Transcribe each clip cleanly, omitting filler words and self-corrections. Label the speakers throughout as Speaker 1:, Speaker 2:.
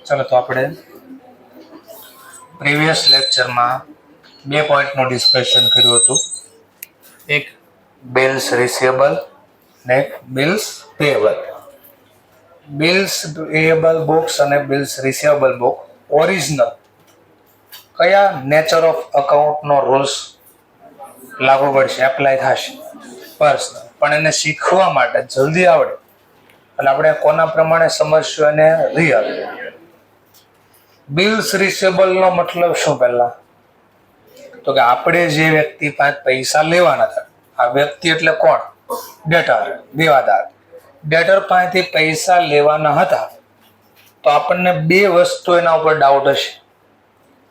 Speaker 1: ચાલો તો આપણે પ્રીવિયસ લેક્ચરમાં 2 પોઈન્ટનું ડિસ્કશન કર્યું હતું. એક બિલ્સ રિસીવેબલ ને એક bills payable. Bills payable books અને બિલ્સ રિસીવેબલ બુક ઓરિજિનલ કયા નેચર ઓફ અકાઉન્ટનો રૂલ્સ લાગુ પડશે, એપ્લાય થશે પર્સનલ, પણ એને શીખવા માટે જલ્દી આવડે એટલે આપણે કોના પ્રમાણે સમજશું અને રિયલ. બિલ્સ રિસીવેબલ નો મતલબ શું? પહેલા તો કે આપણે જે વ્યક્તિ પાસે પૈસા લેવાના હતા, આ વ્યક્તિ એટલે કોણ? ડેટર, દેવાદાર. ડેટર પાસેથી પૈસા લેવાના હતા તો આપણને બે વસ્તુ એના ઉપર ડાઉટ હશે,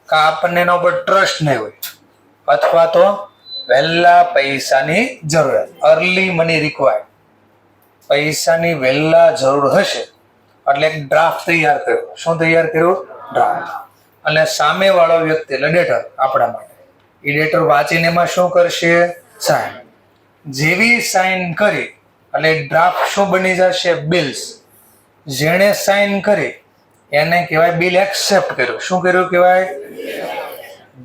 Speaker 1: કે આપણને એના ઉપર ટ્રસ્ટ નહીં હોય, અથવા તો વહેલા પૈસાની જરૂરિયાત, અર્લી મની રિક્વાયર્ડ, પૈસાની વહેલા જરૂર હશે એટલે એક ડ્રાફ્ટ તૈયાર કર્યો. શું તૈયાર કર્યું? ડ્રાફ્ટ. અને સામે વાળો વ્યક્તિ એટલે ડેટર આપણા માટે, એ ડેટર વાંચીને એમાં શું કરશે? સાઇન. જેવી સાઇન કરી એટલે ડ્રાફ્ટ શું બની જશે? બિલ્સ. જેણે સાઇન કરી એને કહેવાય બિલ એક્સેપ્ટ કર્યું. શું કર્યું કહેવાય?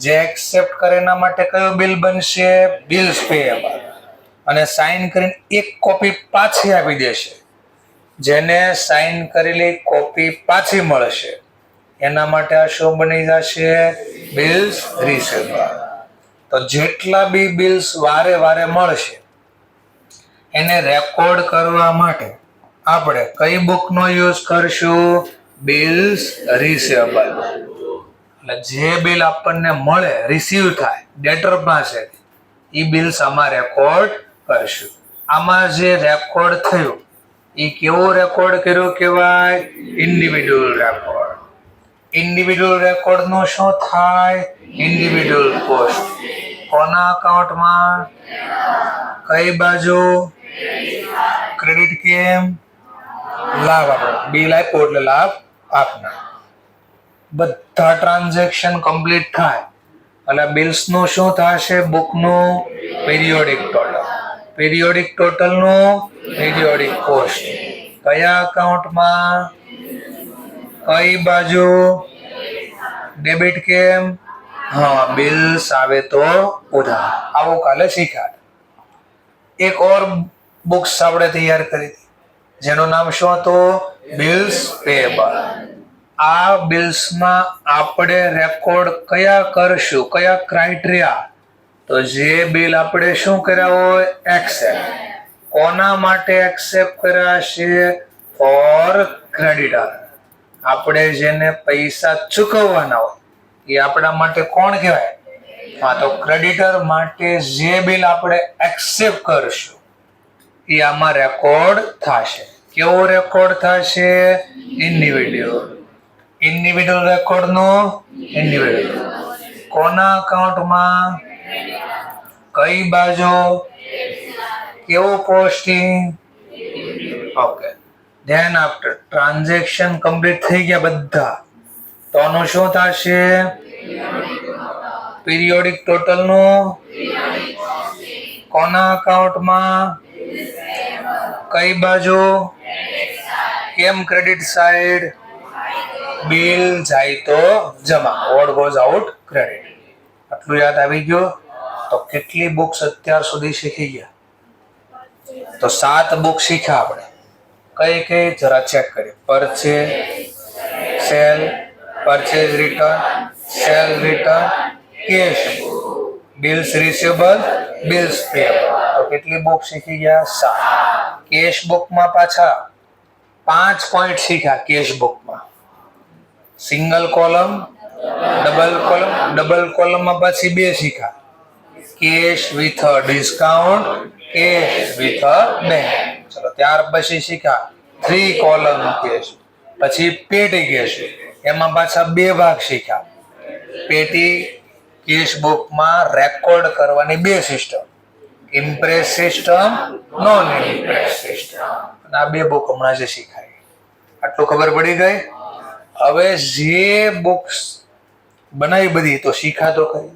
Speaker 1: જે એક્સેપ્ટ કરે એના માટે કયું બિલ બનશે? Bills payable. અને સાઇન કરીને એક કોપી પાછી આપી દેશે, જેને સાઇન કરેલી કોપી પાછી મળશે એના માટે આ શું બની જશે? Bills receivable. તો જેટલા બી બિલ્સ વારે વારે મળશે એને રેકોર્ડ કરવા માટે આપણે કઈ બુકનો યુઝ કરશું? Bills receivable. એટલે જે બિલ આપણને મળે, રિસીવ થાય ડેટર પાસે, એ બિલ્સ આમાં રેકોર્ડ કરશું. આમાં જે રેકોર્ડ થયું એ કેવો રેકોર્ડ કર્યો કહેવાય? Individual record. ઇન્ડિવિડ્યુઅલ રેકોર્ડ નો શું થાય? Individual post. કોના અકાઉન્ટમાં? કઈ બાજુ? ક્રેડિટ કેમ? લાભ આપણે બિલ આપ્યો એટલે લાભ આપના. બધા ટ્રાન્ઝેક્શન કમ્પ્લીટ થાય એટલે બિલ્સ નું શું થશે? બુક નું પીરિયોડિક ટોટલ. પીરિયોડિક ટોટલ નું પીરિયોડિક કોસ્ટ. કયા અકાઉન્ટમાં? કઈ બાજુ? ડેબિટ કેમ? હા, બિલ્સ આવે તો ઉધાર. આવું કાલે શીખ્યા. એક ઓર બુક્સ આપણે તૈયાર કરી હતી જેનું નામ શું હતું? Bills payable. આ બિલ્સમાં આપણે રેકોર્ડ કયા કરશું? કયા ક્રાઇટેરિયા? તો જે બિલ આપણે શું કર્યા હોય? એક્સેપ્ટ. કોના માટે એક્સેપ્ટ કર્યા છે? For creditor. આપણે જેને પૈસા ચૂકવવાના હોય એ આપણા માટે કોણ કહેવાય? હા, તો ક્રેડિટર માટે જે બિલ આપણે એક્સેપ્ટ કરશું એ આમાં રેકોર્ડ થશે. કેવો રેકોર્ડ થશે? ઇન્ડિવિડ્યુઅલ. ઇન્ડિવિડ્યુઅલ રેકોર્ડ નો ઇન્ડિવિડ્યુઅલ. કોના અકાઉન્ટમાં? કઈ બાજુ? કેવું posting? Okay. Than after transaction complete થઈ ગયા બધા તો આનું શું થશે? પીરિયોડિક ટોટલ નું. કોના અકાઉન્ટમાં? કઈ બાજુ? કેમ ક્રેડિટ સાઈડ? બિલ જાય તો જમા, વોટ ગોઝ આઉટ ક્રેડિટ. આટલું યાદ આવી ગયું? તો કેટલી બુક્સ અત્યાર સુધી શીખી ગયા? તો 7 બુક શીખ્યા આપણે. કઈ કઈ જરા ચેક કરીએ. Purchase, sale, purchase return, sale return, cash book, bills receivable, bills payable. તો કેટલી બુક શીખી ગયા? 7. કેશ બુકમાં પાછા 5 પોઈન્ટ શીખ્યા. કેશ બુકમાં સિંગલ કોલમ, ડબલ કોલમમાં પછી 2 શીખ્યા. Cash with discount, cash with bank. ચલો, ત્યાર પછી શીખ્યા 3 કોલમ કેશ. પછી પેટી કેશ, એમાં પાછા 2 ભાગ શીખ્યા. પેટી કેશ બુકમાં રેકોર્ડ કરવાની 2 system, Impress system, non Impress system. અને આ 2 બુક હમણાં જે શીખાય. આટલું આટલું ખબર પડી ગઈ. હવે જે બુક્સ બનાવી બધી તો શીખાતો ખરી.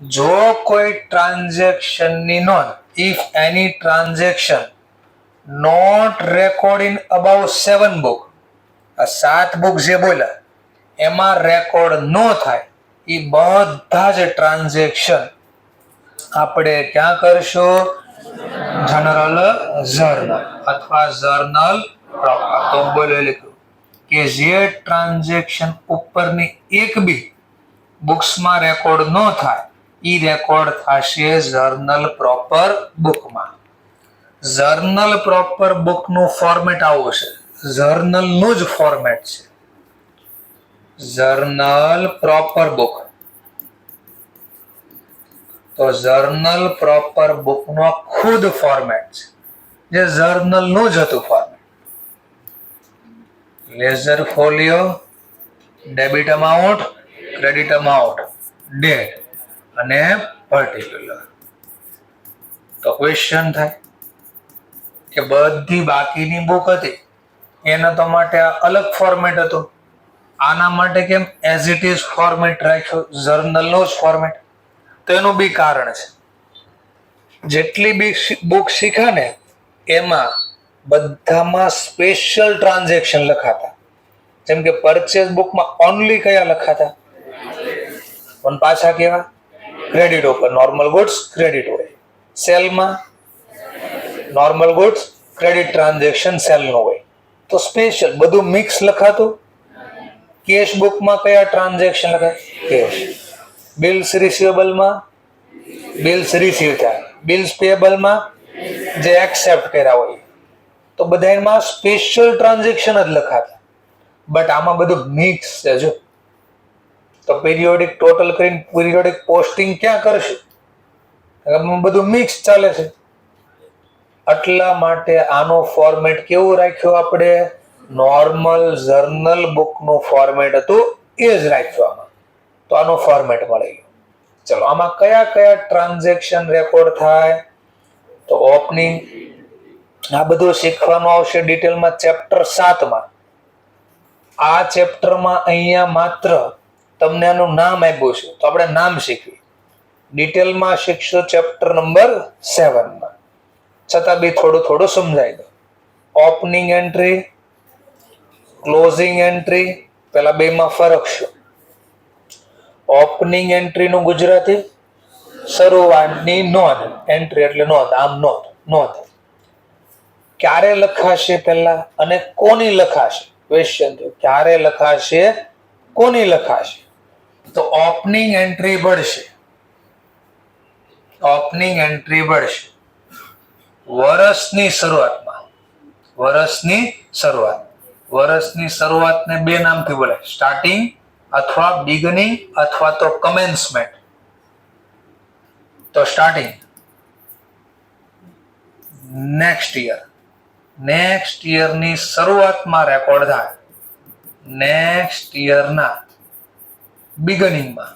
Speaker 1: જો કોઈ ટ્રાન્ઝેક્શનની નોંધ, if any transaction not record in about 7 book, આ 7 બુક જે બોલ્યા એમાં રેકોર્ડ ન થાય એ બધા જ ટ્રાન્ઝેક્શન આપણે ક્યાં કરશું? જનરલ જર્નલ અથવા જર્નલ પ્રોપર. તો બોલે લખ્યું કે જે ટ્રાન્ઝેક્શન ઉપરની એક બી બુક્સમાં રેકોર્ડ ન થાય એ રેકોર્ડ થશે જર્નલ પ્રોપર બુકમાં. જર્નલ પ્રોપર બુકનું ફોર્મેટ આવું છે, જર્નલનું જ ફોર્મેટ છે. જર્નલ પ્રોપર બુક, તો જર્નલ પ્રોપર બુકનો ખુદ ફોર્મેટ છે જે જર્નલનું જ હતું format. Ledger folio, debit amount, credit amount, date અને પર્ટિક્યુલર. તો ક્વેશ્ચન થાય કે બધી બાકીની બુક હતી એના તો માટે અલગ ફોર્મેટ હતું, આના માટે કેમ એઝ ઇટ ઇઝ ફોર્મેટ રાખ્યો, જર્નલનો જ ફોર્મેટ? તો એનું બી કારણ છે. જેટલી બી બુક શીખા ને એમાં બધામાં સ્પેશિયલ ટ્રાન્ઝેક્શન લખાતા. જેમ કે પરચેઝ બુકમાં ઓનલી કયા લખાતા? પણ પાછા કેવા? ક્રેડિટ ઉપર નોર્મલ ગુડ્સ ક્રેડિટ હોય. સેલમાં નોર્મલ ગુડ્સ ક્રેડિટ ટ્રાન્ઝેક્શન સેલનું હોય. તો સ્પેશિયલ બધું મિક્સ લખાતું. કેશ બુકમાં કયા ટ્રાન્ઝેક્શન લખાય? કેશ. બિલ્સ રિસીવેબલમાં બિલ્સ રિસીવ થાય. બિલ્સ પેએબલમાં જે એક્સેપ્ટ કર્યા હોય. તો બધામાં સ્પેશિયલ ટ્રાન્ઝેક્શન જ લખાતા. બટ આમાં બધું મિક્સ છે. જો તો પીરિયોડિક ટોટલ કરીને પીરિયોડિક પોસ્ટિંગ ક્યાં કરશે? બધું મિક્સ ચાલે છે. એટલા માટે આનો ફોર્મેટ કેવું રાખ્યો આપણે? નોર્મલ જર્નલ બુકનું ફોર્મેટ હતું એ જ રાખ્યું આમાં. તો આનો ફોર્મેટ મળી ગયો. ચલો, આમાં કયા કયા ટ્રાન્ઝેક્શન રેકોર્ડ થાય? તો ઓપનિંગ, આ બધું શીખવાનું આવશે ડિટેલમાં ચેપ્ટર 7 માં. આ ચેપ્ટરમાં અહીંયા માત્ર તમને આનું નામ આપ્યું છે તો આપણે નામ શીખવી. ડિટેલમાં શીખશું ચેપ્ટર નંબર 7 માં. છતાં બી થોડું થોડું સમજાવી દો. ઓપનિંગ એન્ટ્રી, ક્લોઝિંગ એન્ટ્રી, પેલા બેમાં ફરક શું? ઓપનિંગ એન્ટ્રીનું ગુજરાતી શરૂઆતની નોંધ. એન્ટ્રી એટલે નોંધ, આમ નોંધ. નોંધ ક્યારે લખાશે પહેલા અને કોની લખાશે? ક્વેશ્ચન થયો ક્યારે લખાશે, કોની લખાશે? તો ઓપનિંગ એન્ટ્રી પડશે. ઓપનિંગ એન્ટ્રી પડશે વર્ષની શરૂઆતમાં. વર્ષની શરૂઆત. વર્ષની શરૂઆતને બે નામથી બોલે, સ્ટાર્ટિંગ અથવા બિગનિંગ અથવા તો કમેન્સમેન્ટ. તો સ્ટાર્ટિંગ નેક્સ્ટ યર. નેક્સ્ટ યરની શરૂઆતમાં રેકોર્ડ થાય. નેક્સ્ટ યરના બિગનિંગમાં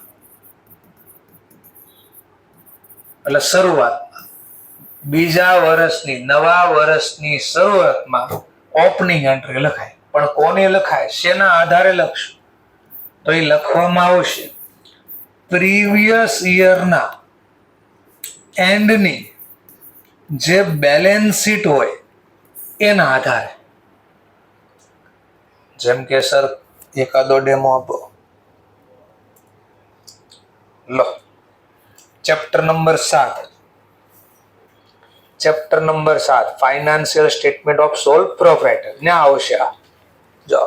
Speaker 1: એટલે શરૂઆતમાં. બીજા વર્ષની, નવા વર્ષની શરૂઆતમાં ઓપનિંગ એન્ટ્રી લખાય. પણ કોની લખાય, શેના આધારે લખશું? તો એ લખવામાં આવશે પ્રીવિયસ યરના એન્ડની જે બેલેન્સ શીટ હોય એના આધારે. જેમ કે સર એકાદો ડેમો આપો. લો, chapter number 7. Chapter number 7 financial statement of sole proprietor. ત્યાં આવશે આ. જો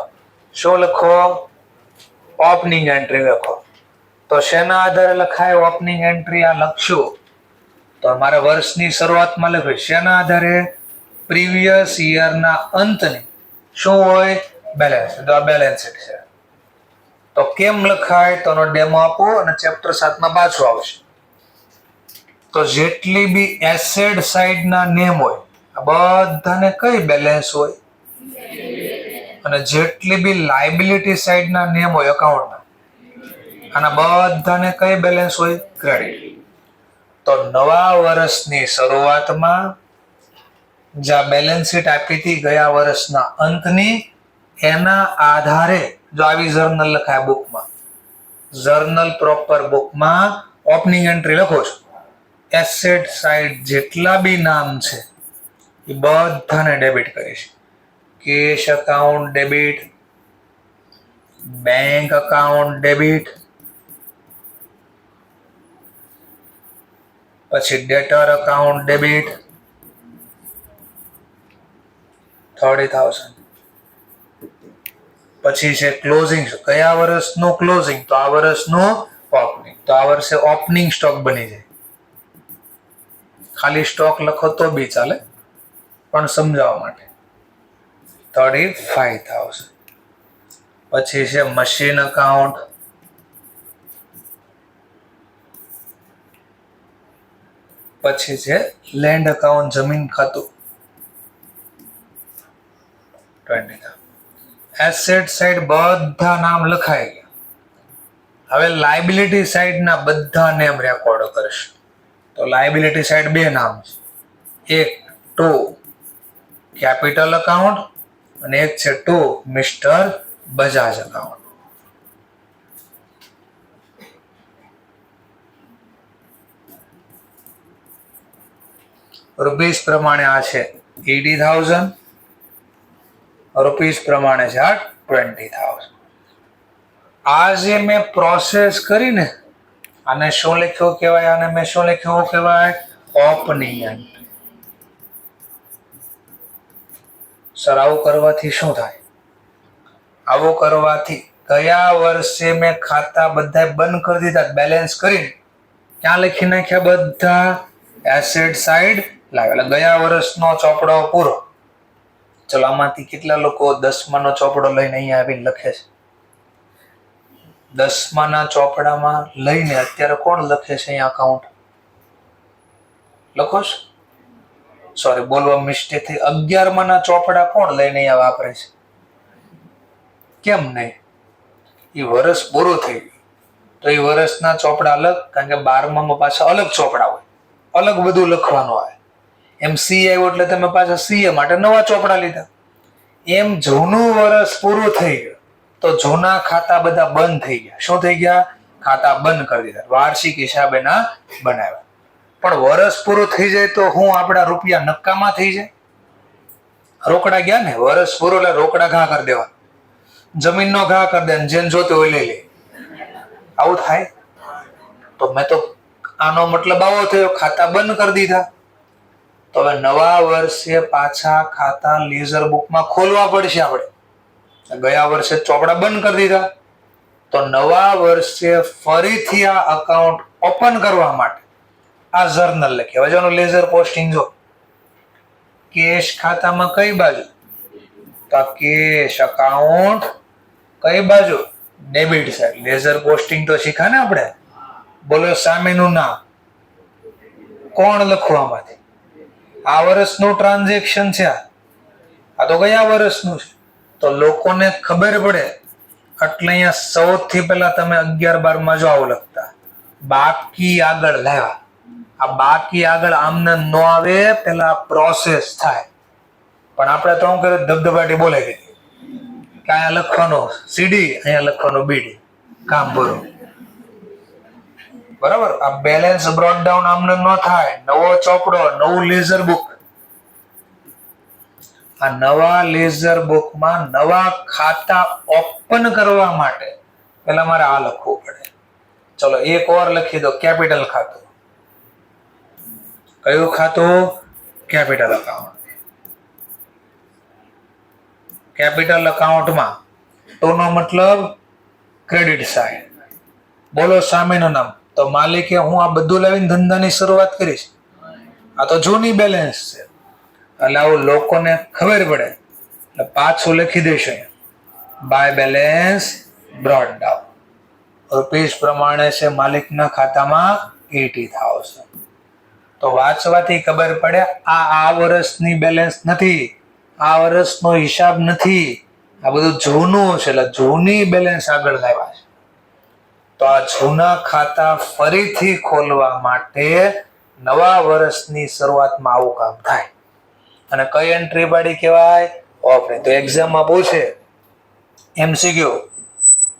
Speaker 1: શું લખો? ઓપનિંગ એન્ટ્રી લખો. તો શેના આધારે લખાય ઓપનિંગ એન્ટ્રી? આ લખશું તો મારે વર્ષની શરૂઆતમાં લખ્યું. શેના આધારે? પ્રીવિયસ યરના અંતની શું હોય? બેલેન્સ. તો આ બેલેન્સ શીટ છે. તો કેમ લખાય? તો એનો ડેમો આપો અને ચેપ્ટર 7 માં પાછું આવશે. તો જેટલી બી એસેટ સાઇડના નેમ હોય આ બધાને કઈ બેલેન્સ હોય? અને જેટલી બી લાયબિલિટી સાઇડના નેમ હોય એકાઉન્ટના આના બધાને કઈ બેલેન્સ હોય? ક્રેડિટ. તો નવા વર્ષની શરૂઆતમાં જ્યાં બેલેન્સ શીટ આપી હતી ગયા વર્ષના અંતની એના આધારે જો આવી જર્નલ લખાય બુકમાં, જર્નલ પ્રોપર બુકમાં ઓપનિંગ એન્ટ્રી લખો છો, એસેટ સાઇડ જેટલા બી નામ છે એ બધાને ડેબિટ કરીશ. Cash account debit, bank account debit, પછી ડેટર અકાઉન્ટ ડેબિટ 30,000. પછી છે ક્લોઝિંગ. કયા વર્ષનું ક્લોઝિંગ? તો આ વર્ષનું ઓપનિંગ. તો આ વર્ષે ઓપનિંગ સ્ટોક બની જાય. ખાલી સ્ટોક લખો તો બી ચાલે, પણ સમજાવવા માટે 35,000. પછી છે મશીન અકાઉન્ટ, પછી છે લેન્ડ અકાઉન્ટ, જમીન ખાતું 20,000. એસેટ સાઇડ બધા નામ લખાઈ ગયા. હવે લાયબિલિટી સાઇડ ના બધા નેમ રેકોર્ડ કરશે. તો લાયબિલિટી સાઇડ બે નામ છે, એક ટુ કેપિટલ અકાઉન્ટ અને એક છે to mister Bajaj account. Rupees પ્રમાણે આ છે 80,000, રૂપીસ પ્રમાણે છે આ 20,000. આ જે મેં પ્રોસેસ કરીને આને શું લખ્યું કહેવાય? આને મેં શું લખ્યું કહેવાય? Opening entry. સર આવું કરવાથી શું થાય? આવું કરવાથી ગયા વર્ષે મેં ખાતા બધા બંધ કરી દીધા, બેલેન્સ કરીને ક્યાં લખી નાખ્યા? બધા એસેટ સાઇડ લાવ્યા. એટલે ગયા વર્ષનો ચોપડો પૂરો. ચલો આમાંથી કેટલા લોકો 10માનો ચોપડો લઈને અહીંયા આવીને લખે છે? 10માના ચોપડામાં લઈને અત્યારે કોણ લખે છે અહીંયા અકાઉન્ટ? લખો છો? સોરી, બોલવા મિસ્ટેક થઈ. 11માના ચોપડા કોણ લઈને અહીંયા વાપરે છે? કેમ નહીં? એ વર્ષ પૂરું થઈ ગયું તો એ વર્ષના ચોપડા અલગ, કારણ કે 12મામાં પાછા અલગ ચોપડા હોય, અલગ બધું લખવાનું આવે. એમ સી આવ્યો એટલે તમે પાછા સીએ માટે નવા ચોપડા લીધા. એમ જૂનું વર્ષ પૂરું થઈ ગયું તો જૂના ખાતા બધા બંધ થઈ ગયા. શું થઈ ગયા? ખાતા બંધ કરી દીધા, વાર્ષિક હિસાબે ના બનાવ્યા. પણ વર્ષ પૂરું થઈ જાય તો હું આપણા રૂપિયા નક્કામાં થઈ જાય? રોકડા ગયા ને, વર્ષ પૂરું એટલે રોકડા ઘા કરી દેવા, જમીનનો ઘા કરી દે, જેને જોતો હોય લઈ લે. આવું થાય? તો મેં તો આનો મતલબ આવો થયો, ખાતા બંધ કરી દીધા. તો હવે નવા વર્ષે પાછા ખાતા લેઝર બુકમાં ખોલવા પડશે આપણે. ગયા વર્ષે ચોપડા બંધ કરી દીધા તો નવા વર્ષે ફરીથી આ અકાઉન્ટ ઓપન કરવા માટે આ જર્નલ લખી. હવે જો લેઝર પોસ્ટિંગ જો કેશ ખાતામાં કઈ બાજુ? તો કેશ અકાઉન્ટ કઈ બાજુ? Debit side. લેઝર પોસ્ટિંગ તો શીખા ને આપણે. બોલો સામેનું નામ કોણ લખવું આમાંથી? આ વર્ષનું ટ્રાન્ઝેક્શન છે, આ તો ગયા વર્ષનું છે. તો લોકોને ખબર પડે એટલે અહીંયા સૌથી પહેલા તમે 11-12માં જો આવું લખતા, બાકી આગળ લાવ્યા. આ બાકી આગળ આમને ન આવે, પેલા પ્રોસેસ થાય. પણ આપણે તો શું કરે, ધબધબાટી બોલાવી દીધી કે અહીંયા લખવાનું સીડી, અહીંયા લખવાનું બીડી, કામ પૂરું. બરાબર? આ બેલેન્સ બ્રોટ ડાઉન આમને ન થાય. નવો ચોપડો, નવું લેઝર બુક. આ નવા લેઝર બુકમાં નવા ખાતા ઓપન કરવા માટે પહેલા મારે આ લખવું પડે. ચલો એક ઓર લખી દો, કેપિટલ ખાતું. કયું ખાતું? Capital account. કેપિટલ અકાઉન્ટમાં ટુ નો મતલબ ક્રેડિટ સાઇડ. બોલો સામેનું નામ. તો માલિકે હું આ બધું લાવીને ધંધાની શરૂઆત કરીશ. આ તો જૂની બેલેન્સ છે એટલે આવું લોકોને ખબર પડે એટલે પાછું લખી દઈશું by balance brought down. Rupees પ્રમાણે છે માલિકના ખાતામાં 80,000. તો વાંચવાથી ખબર પડે આ વર્ષની બેલેન્સ નથી, આ વર્ષનો હિસાબ નથી, આ બધું જૂનું છે. એટલે જૂની બેલેન્સ આગળ લાવ્યા છે. તો આ જૂના ખાતા ફરીથી ખોલવા માટે નવા વર્ષની શરૂઆતમાં આવું કામ થાય. અને કઈ એન્ટ્રી પાડી કહેવાય? ઓપનિંગ. તો એક્ઝામમાં પૂછે MCQ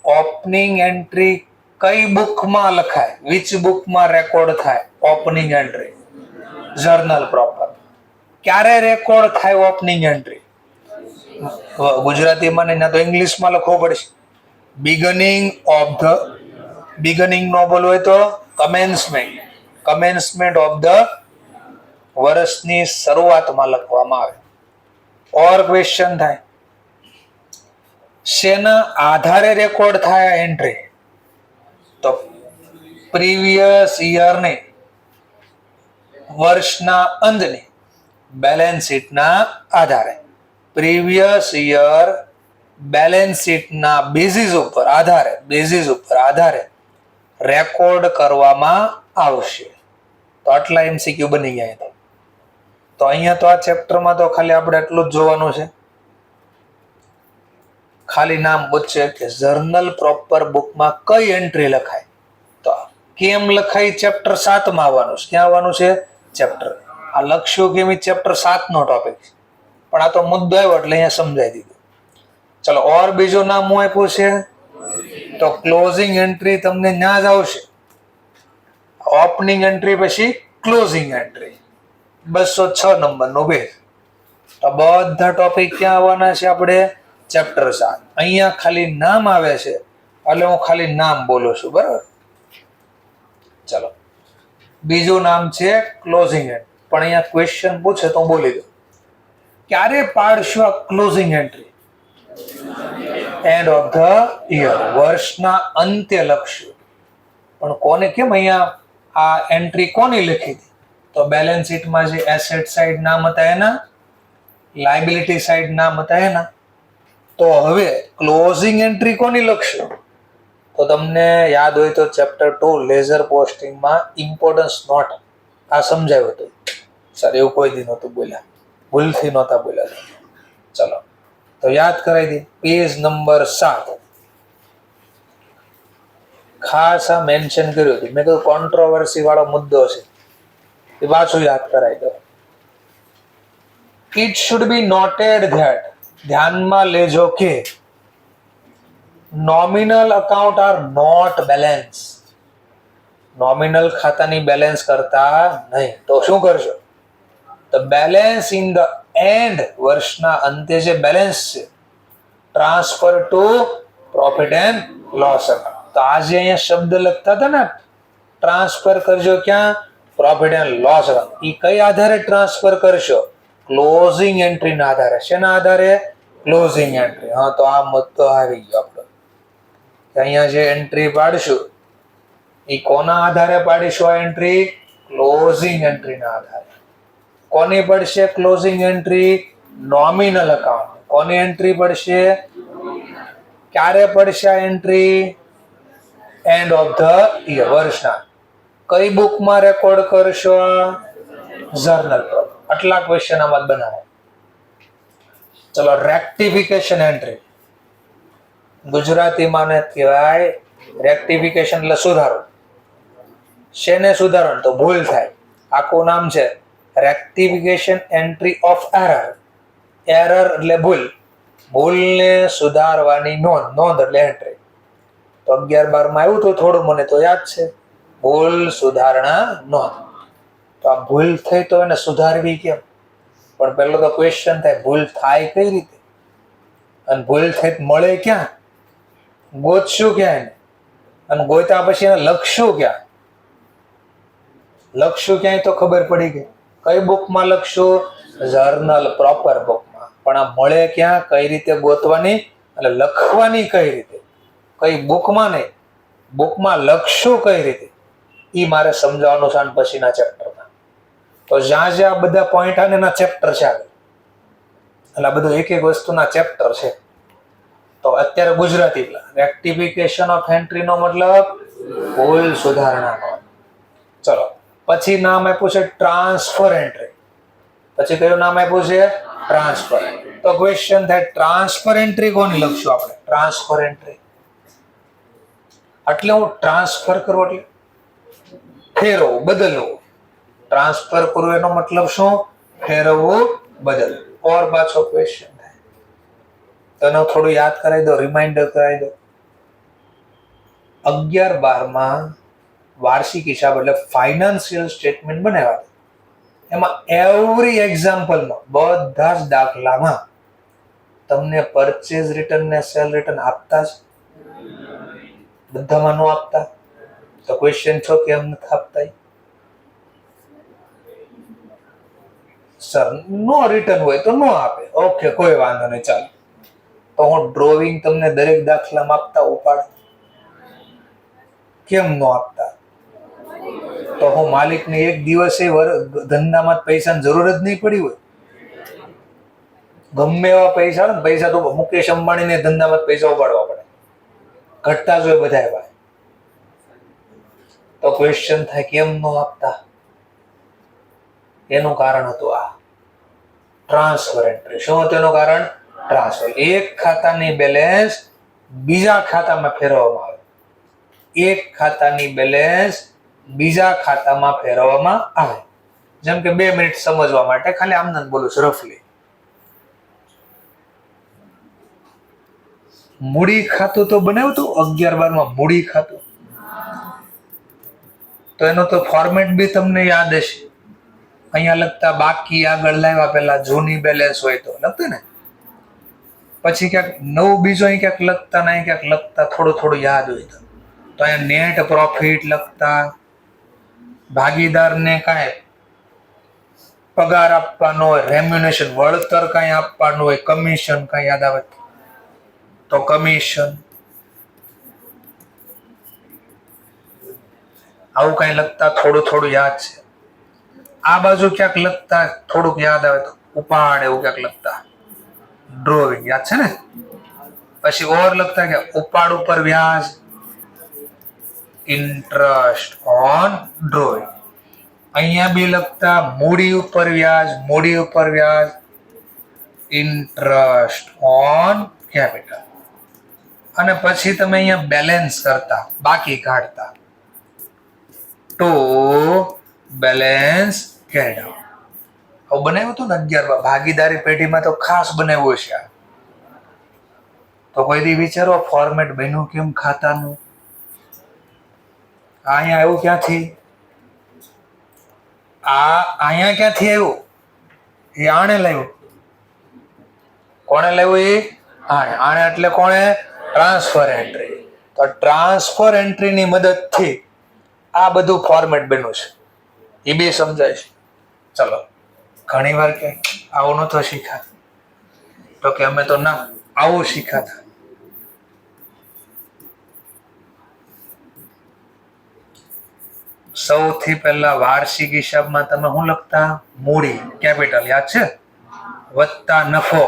Speaker 1: ઓપનિંગ એન્ટ્રી કઈ બુકમાં લખાય, વિચ બુકમાં રેકોર્ડ થાય ઓપનિંગ એન્ટ્રી? Journal proper. ક્યારે રેકોર્ડ થાય ઓપનિંગ એન્ટ્રી? ગુજરાતીમાં નહીં ના તો ઇંગ્લિશમાં લખવું પડશે. બિગનિંગ નો બોલવું હોય તો કમેન્સમેન્ટ ઓફ ધ વર્ષની શરૂઆતમાં લખવામાં આવે. ઓર ક્વેશ્ચન થાય, શેના આધારે રેકોર્ડ થાય એન્ટ્રી? તો પ્રીવિયસ યરની, વર્ષના અંતની બેલેન્સ શીટના આધારે. પ્રીવિયસ યર બેલેન્સ શીટના બેઝિસ ઉપર આધારે રેકોર્ડ કરવામાં આવશે. તો આટલા MCQ બની ગયા. તો અહીંયા તો આ ચેપ્ટરમાં તો ખાલી આપણે એટલું જ જોવાનું છે. ખાલી નામ પૂછશે કે જર્નલ પ્રોપર બુકમાં કઈ એન્ટ્રી લખાય. તો કેમ લખાય ચેપ્ટર 7 માં આવવાનું છે. ક્યાં આવવાનું છે? ચેપ્ટર. આ લક્ષ્યો કેમ ચેપ્ટર 7 નો ટોપિક છે, પણ આ તો મુદ્દો આવ્યો એટલે અહીંયા સમજાવી દીધું. ચલો, ઓર બીજું નામ હું આપ્યું છે તો ક્લોઝિંગ એન્ટ્રી તમને ત્યાં જ આવશે. ઓપનિંગ એન્ટ્રી પછી ક્લોઝિંગ એન્ટ્રી 206 નંબરનો બેઝ. તો બધા ટોપિક ક્યાં આવવાના છે? આપણે ચેપ્ટર 7. અહીંયા ખાલી નામ આવે છે એટલે હું ખાલી નામ બોલું છું, બરાબર? ચલો, બીજું નામ છે ક્લોઝિંગ એન્ટ્રી, પણ અહીંયા ક્વેશ્ચન પૂછે તો બોલી દો. ક્યારે પાડશો આ closing entry? End of the year, વર્ષના અંતે લખશું. પણ કોને, કેમ અહીંયા આ એન્ટ્રી કોની લખી હતી? તો બેલેન્સ શીટમાં જે એસેટ સાઈડ નામ હતા એના, લાયબિલિટી સાઈડ નામ હતા એના. તો હવે ક્લોઝિંગ એન્ટ્રી કોની લખશો? તો તમને યાદ હોય તો ચેપ્ટર 2 લેઝર પોસ્ટિંગમાં ઇમ્પોર્ટન્સ નોટ આ સમજાવ્યું હતું. સર એવું કોઈ દી નહોતું બોલ્યા, ભૂલથી નહોતા બોલ્યા. ચલો, તો યાદ કરાવી દઈએ. પેજ નંબર 7 ખાસ આ મેન્શન કર્યું હતું. મેં કીધું કોન્ટ્રોવર્સી વાળો મુદ્દો છે, એ પાછું યાદ કરાવી દો. It should be noted that, ધ્યાનમાં લેજો કે nominal account are not balance. Nominal ખાતાની બેલેન્સ કરતા નહીં. તો શું કરશો? તો બેલેન્સ ઇન ધ એન્ડ, વર્ષના અંતે જે બેલેન્સ છે, transfer two profit and loss account. તો આ જે અહીંયા શબ્દ લખતા હતા ને, ટ્રાન્સફર કરજો ક્યાં? Profit and loss account. એ કઈ આધારે ટ્રાન્સફર કરશો? ક્લોઝિંગ એન્ટ્રી ના આધારે. શેના આધારે? Closing entry. હા, તો આ મુદ્દો આવી ગયો આપણો. અહીંયા જે એન્ટ્રી પાડશું એ કોના આધારે પાડીશું? આ એન્ટ્રી ક્લોઝિંગ એન્ટ્રી ના આધારે. કોની પડશે ક્લોઝિંગ એન્ટ્રી? Nominal account. કોની એન્ટ્રી પડશે? ક્યારે પડશે આ entry? End of the year, વર્ષના. કઈ બુકમાં રેકોર્ડ કરશો? જર્નલ. આટલા ક્વેશ્ચન આમાં બનાવો. ચલો, રેક્ટિફિકેશન એન્ટ્રી. ગુજરાતીમાં ને કહેવાય રેક્ટિફિકેશન એટલે સુધારો. શેને સુધારો? તો ભૂલ થાય. આખું નામ છે rectification entry of error. Error એટલે ભૂલ, ભૂલને સુધારવાની નોંધ એટલે એન્ટ્રી. તો 11-12 માં આવ્યું તો થોડું મને તો યાદ છે, ભૂલ સુધારણા નોંધ. તો આ ભૂલ થઈ તો એને સુધારવી કેમ? પણ પહેલો તો ક્વેશ્ચન થાય, ભૂલ થાય કઈ રીતે? અને ભૂલ થઈ મળે ક્યાં? ગોતશું ક્યાં એને? અને ગોત્યા પછી એને લખશું ક્યાં? લખશું ક્યાંય તો ખબર પડી ગઈ. કઈ બુકમાં લખશું? જર્નલ પ્રોપર બુકમાં. પણ આ મળે ક્યાં? કઈ રીતે ગોતવાની અને લખવાની કઈ રીતે? કઈ બુકમાં નહીં, બુકમાં લખશું કઈ રીતે? એ મારે સમજાવવાનું છે પછીના ચેપ્ટરમાં. તો જ્યાં જ્યાં બધા પોઈન્ટ આવે એના ચેપ્ટર છે આગળ, એટલે આ બધું એક એક વસ્તુના ચેપ્ટર છે. તો અત્યારે ગુજરાતી રેક્ટિફિકેશન ઓફ એન્ટ્રી નો મતલબ ભૂલ સુધારણાનો. ચલો, પછી નામ આપ્યું છે ટ્રાન્સફર એન્ટ્રી. પછી કયું નામ આપ્યું છે? ટ્રાન્સફર. તો ક્વેશ્ચન થાય, ટ્રાન્સફર એન્ટ્રી કોની લખશું આપણે? ટ્રાન્સફર એન્ટ્રી એટલે હું ટ્રાન્સફર કરવું એટલે ફેરવવું, બદલવું. ટ્રાન્સફર કરવું એનો મતલબ શું? ફેરવવું, બદલવું. ઓર પાછો ક્વેશ્ચન થાય, તો એનો થોડું યાદ કરાવી દો, રિમાઇન્ડર કરાવી દો. 11-12 વાર્ષિક હિસાબ એટલે ફાઇનાન્શિયલ સ્ટેટમેન્ટ બનાવ્યા. એમાં એવરી એક્ઝામ્પલમાં બધા જ દાખલામાં તમને પરચેઝ રિટર્ન ને સેલ રિટર્ન આપતા જ, બધામાં નો આપતા. તો ક્વેશ્ચન છો કેમ નથી આપતા? સર નો રિટર્ન હોય તો નો આપે, ઓકે કોઈ વાંધો નહીં, ચાલો. તો હું ડ્રોઈંગ તમને દરેક દાખલામાં આપતા ઉપાડ, કેમ નો આપતા? તો હું માલિકને એક દિવસે ધંધામાં પૈસાની જરૂર જ નહીં પડી હોય. ગમે એવા પૈસા ને, પૈસા તો મુકેશ અંબાણીને ધંધામાં પૈસા ઉપાડવા પડે, ઘટતા જ હોય બધા એવા. તો ક્વેશ્ચન થાય કેમ નો આપતા? એનું કારણ હતું આ ટ્રાન્સફર એન્ટ્રી. શું હતું એનું કારણ? ટ્રાન્સફર. એક ખાતાની બેલેન્સ બીજા ખાતામાં ફેરવવામાં આવે. એક ખાતાની બેલેન્સ બીજા ખાતામાં ફેરવવામાં આવે. જેમ કે 2 મિનિટ સમજવા માટે ખાલી આમ જ બોલું છું રફલી. મૂડી ખાતું તો બનાવ્યું હતું 11-12 મૂડી ખાતું. તો એનો તો ફોર્મેટ બી તમને યાદ હશે. અહીંયા લખતા બાકી, આગળ લાવ્યા પેલા જૂની બેલેન્સ હોય તો લખતું ને, પછી ક્યાંક નવું બીજું અહીં ક્યાંક લખતા ને અહીં ક્યાંક લખતા, થોડું થોડું યાદ હોય તો અહીંયા નેટ પ્રોફિટ લખતા, ભાગીદારને કાંઈ પગાર આપવાનો હોય, રેમ્યુનેશન વળતર કાંઈ આપવાનું હોય, કમિશન કાંઈ યાદ આવે તો કમિશન, આવું કાંઈ લખતા, થોડું થોડું યાદ છે. આ બાજુ ક્યાંક લખતા, થોડુંક યાદ આવે તો ઉપાડ, એવું ક્યાંક લખતા, ડ્રોઈંગ યાદ છે ને. પછી ઓર લખતા કે ઉપાડ ઉપર વ્યાજ, ઇન્ટરેસ્ટ ઓન ડ્રોઈંગ. અહીંયા બી લખતા મૂડી ઉપર વ્યાજ, મૂડી ઉપર વ્યાજ, ઇન્ટરેસ્ટ ઓન કેપિટલ. અને પછી તમે અહીંયા બેલેન્સ કરતા, બાકી કાઢતા, તો બેલેન્સ કેરીડ આઉટ. આવું બનાવ્યું હતું ને 11 ભાગીદારી પેઢીમાં તો ખાસ બનાવ્યું છે. તો કોઈ દી વિચારો ફોર્મેટ બન્યું કેમ ખાતાનું? અહીંયા આવ્યું ક્યાંથી? અહીંયા ક્યાંથી આવ્યું? એ આણે લાવ્યું. કોણે લાવ્યું? એ આણે એટલે કોણે? Transfer entry. તો ટ્રાન્સફર એન્ટ્રીની મદદથી આ બધું ફોર્મેટ બન્યું છે. એ બી સમજાય છે. ચલો, ઘણી વાર કે આવું નતો શીખ્યા, તો કે અમે તો ના આવું શીખ્યા. સૌથી પહેલા વાર્ષિક હિસાબમાં તમે શું લખતા? મૂડી કેપિટલ યાદ છે, વત્તા નફો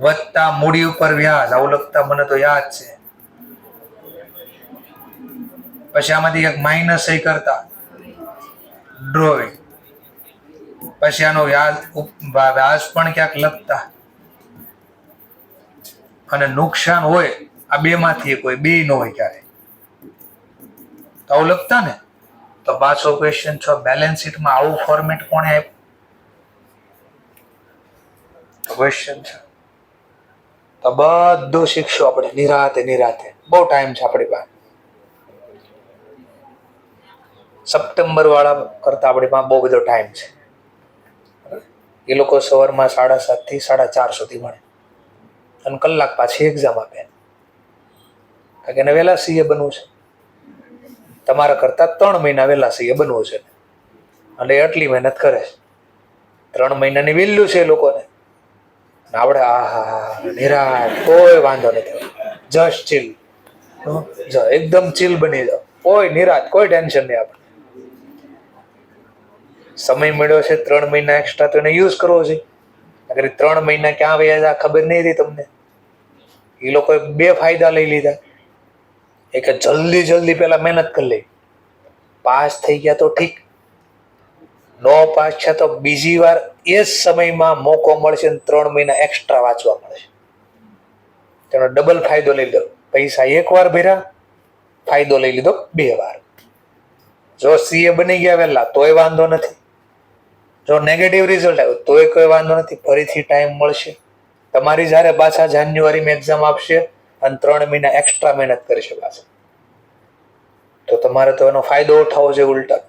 Speaker 1: વત્તા મૂડી ઉપર વ્યાજ, આવું લખતા મને તો યાદ છે. પછી આમાંથી એક માઇનસ એ કરતા, ડ્રોઈંગ. પછી આનો વ્યાજ પણ ક્યાંક લખતા, અને નુકસાન હોય આ બે માંથી કોઈ બે ન હોય ક્યારે, તો આવું લખતા ને. તો પાછો ક્વેશ્ચન છો, બેલેન્સ શીટમાં આવું ફોર્મેટ કોણે આપ્યું? ક્વેશ્ચન છે. તો બધું શીખશું આપણે નિરાતે. બહુ ટાઈમ છે આપણી પાસે. સપ્ટેમ્બર વાળા કરતા આપણી પાસે બહુ બધો ટાઈમ છે. એ લોકો સવારમાં 7:30 થી 4:30 સુધી ભણે અને કલાક પાછી એક્ઝામ આપે, કારણ કે એને વહેલા સીએ બનવું છે. તમારા કરતા 3 મહિના વહેલા સીએ બનવું છે, અને એટલી મહેનત કરે છે. 3 મહિનાની વેલ્યુ છે એ લોકોને. આપણે નિરાશ, કોઈ વાંધો નથી, જસ્ટ ચીલ, એકદમ ચીલ બની જાઓ, કોઈ નિરાશ, કોઈ ટેન્શન નહીં. આપણે સમય મળ્યો છે 3 મહિના એક્સ્ટ્રા, તો એને યુઝ કરવો છે. અગર 3 મહિના ક્યાં વયા ખબર નહીં રહી તમને. એ લોકોએ 2 ફાયદા લઈ લીધા. એક જલ્દી પેલા મહેનત કરી લઈ, પાસ થઈ ગયા તો ઠીક, નો પાસ છે તો બીજી વાર એ જ સમયમાં મોકો મળશે, 3 મહિના એક્સ્ટ્રા વાંચવા મળશે. તેનો ડબલ ફાયદો લઈ લીધો. પૈસા 1 વાર ભર્યા, ફાયદો લઈ લીધો 2 વાર. જો સીએ બની ગયા વહેલા તોય વાંધો નથી, જો નેગેટિવ રિઝલ્ટ આવ્યો તોય કોઈ વાંધો નથી, ફરીથી ટાઈમ મળશે. તમારી જ્યારે પાછા જાન્યુઆરીમાં એક્ઝામ આપશે અને 3 મહિના એક્સ્ટ્રા મહેનત કરશે પાછા, તો તમારે તો એનો ફાયદો ઉઠાવવો છે. ઉલટા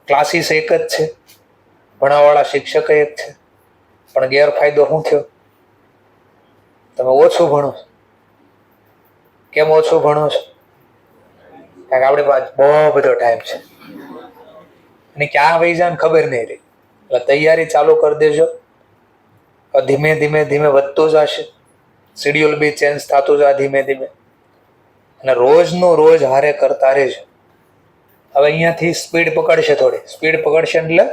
Speaker 1: ક્લાસીસ એક જ છે, ભણાવવાળા શિક્ષક એક છે, પણ ગેરફાયદો શું થયો? તમે ઓછું ભણો છો. કેમ ઓછું ભણો છો? કારણ કે આપણી પાસે બહુ બધો ટાઈમ છે અને ક્યાં વહી જાય ખબર નહીં રહી. એટલે તૈયારી ચાલુ કરી દેજો. ધીમે ધીમે ધીમે વધતું જશે. શેડ્યુલ બી ચેન્જ થતું જાય ધીમે ધીમે, અને રોજનું રોજ હારે કરતા રહેજો. હવે અહીંયાથી સ્પીડ પકડશે, થોડી સ્પીડ પકડશે એટલે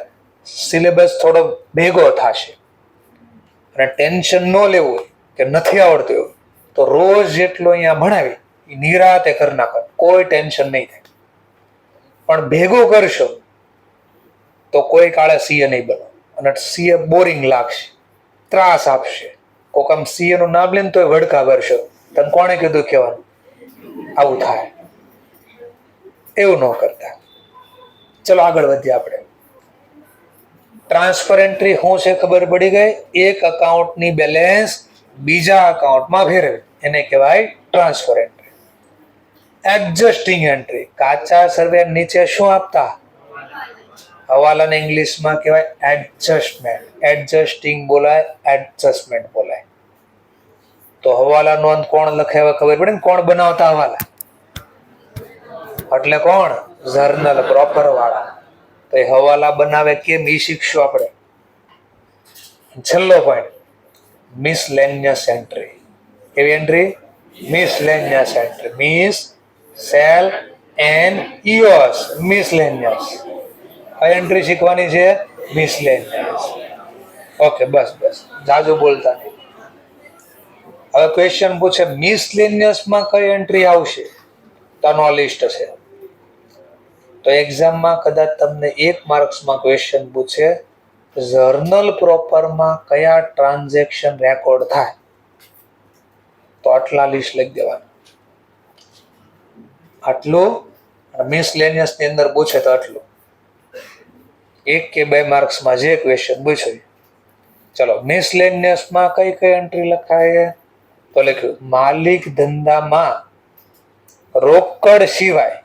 Speaker 1: સિલેબસ થોડો ભેગો થશે. અને ટેન્શન ન લેવું કે નથી આવડતું એવું, તો રોજ જેટલો અહીંયા ભણાવી એ નિરાતે કરી નાખો, કોઈ ટેન્શન નહીં થાય. પણ ભેગું કરશો તો કોઈ કાળે સીએ નહીં બનો, અને સીએ બોરિંગ લાગશે, ત્રાસ આપશે. કોક આમ સીએ નું નામ લઈને તોય વડકા ભરશો. તને કોણે કીધું કહેવાનું? આવું થાય. એવું ન કરતા. ચલો આગળ વધીએ આપણે. ટ્રાન્સફર એન્ટ્રી શું છે ખબર પડી ગઈ? એક અકાઉન્ટની બેલેન્સ બીજા અકાઉન્ટમાં ફેરવે, એને કહેવાય ટ્રાન્સફર એન્ટ્રી. એડજસ્ટિંગ એન્ટ્રી, કાચા સર્વે નીચે શું આપતા? હવાલાને ઇંગ્લિશમાં કહેવાય એડજસ્ટમેન્ટ. એડજસ્ટિંગ બોલાય, એડજસ્ટમેન્ટ બોલાય. તો હવાલા નોંધ કોણ લખે હવે ખબર પડે ને? કોણ બનાવતા હવાલા? એટલે કોણ? જર્નલ પ્રોપર વાળા. તો એ હવાલા બનાવે કેમ એ શીખશું આપણે. છેલ્લો પોઈન્ટ, મિસલેનિયસ એન્ટ્રી. કેવી એન્ટ્રી? Miscellaneous entry. મિસ, સેલ એન્ડ ઇયોસ. મિસલેનિયસ. કઈ એન્ટ્રી શીખવાની છે? મિસલેનિયસ. ઓકે, બસ બસ, જાજુ બોલતા નહીં. હવે ક્વેશ્ચન પૂછે મિસલેનિયસમાં કઈ એન્ટ્રી આવશે? તો આનો લિસ્ટ છે. તો એક્ઝામમાં કદાચ તમને 1 માર્ક્સમાં ક્વેશ્ચન પૂછે જર્નલ પ્રોપરમાં કયા ટ્રાન્ઝેક્શન રેકોર્ડ થાય, તો આટલા લિસ્ટ લખી દેવાનું. આટલું. મિસલેનિયસ ની અંદર પૂછે તો આટલું. 1 કે 2 માર્ક્સમાં જે ક્વેશ્ચન પૂછે. ચલો, મિસલેનિયસમાં કઈ કઈ એન્ટ્રી લખાય? તો લખ્યું માલિક ધંધામાં રોકડ સિવાય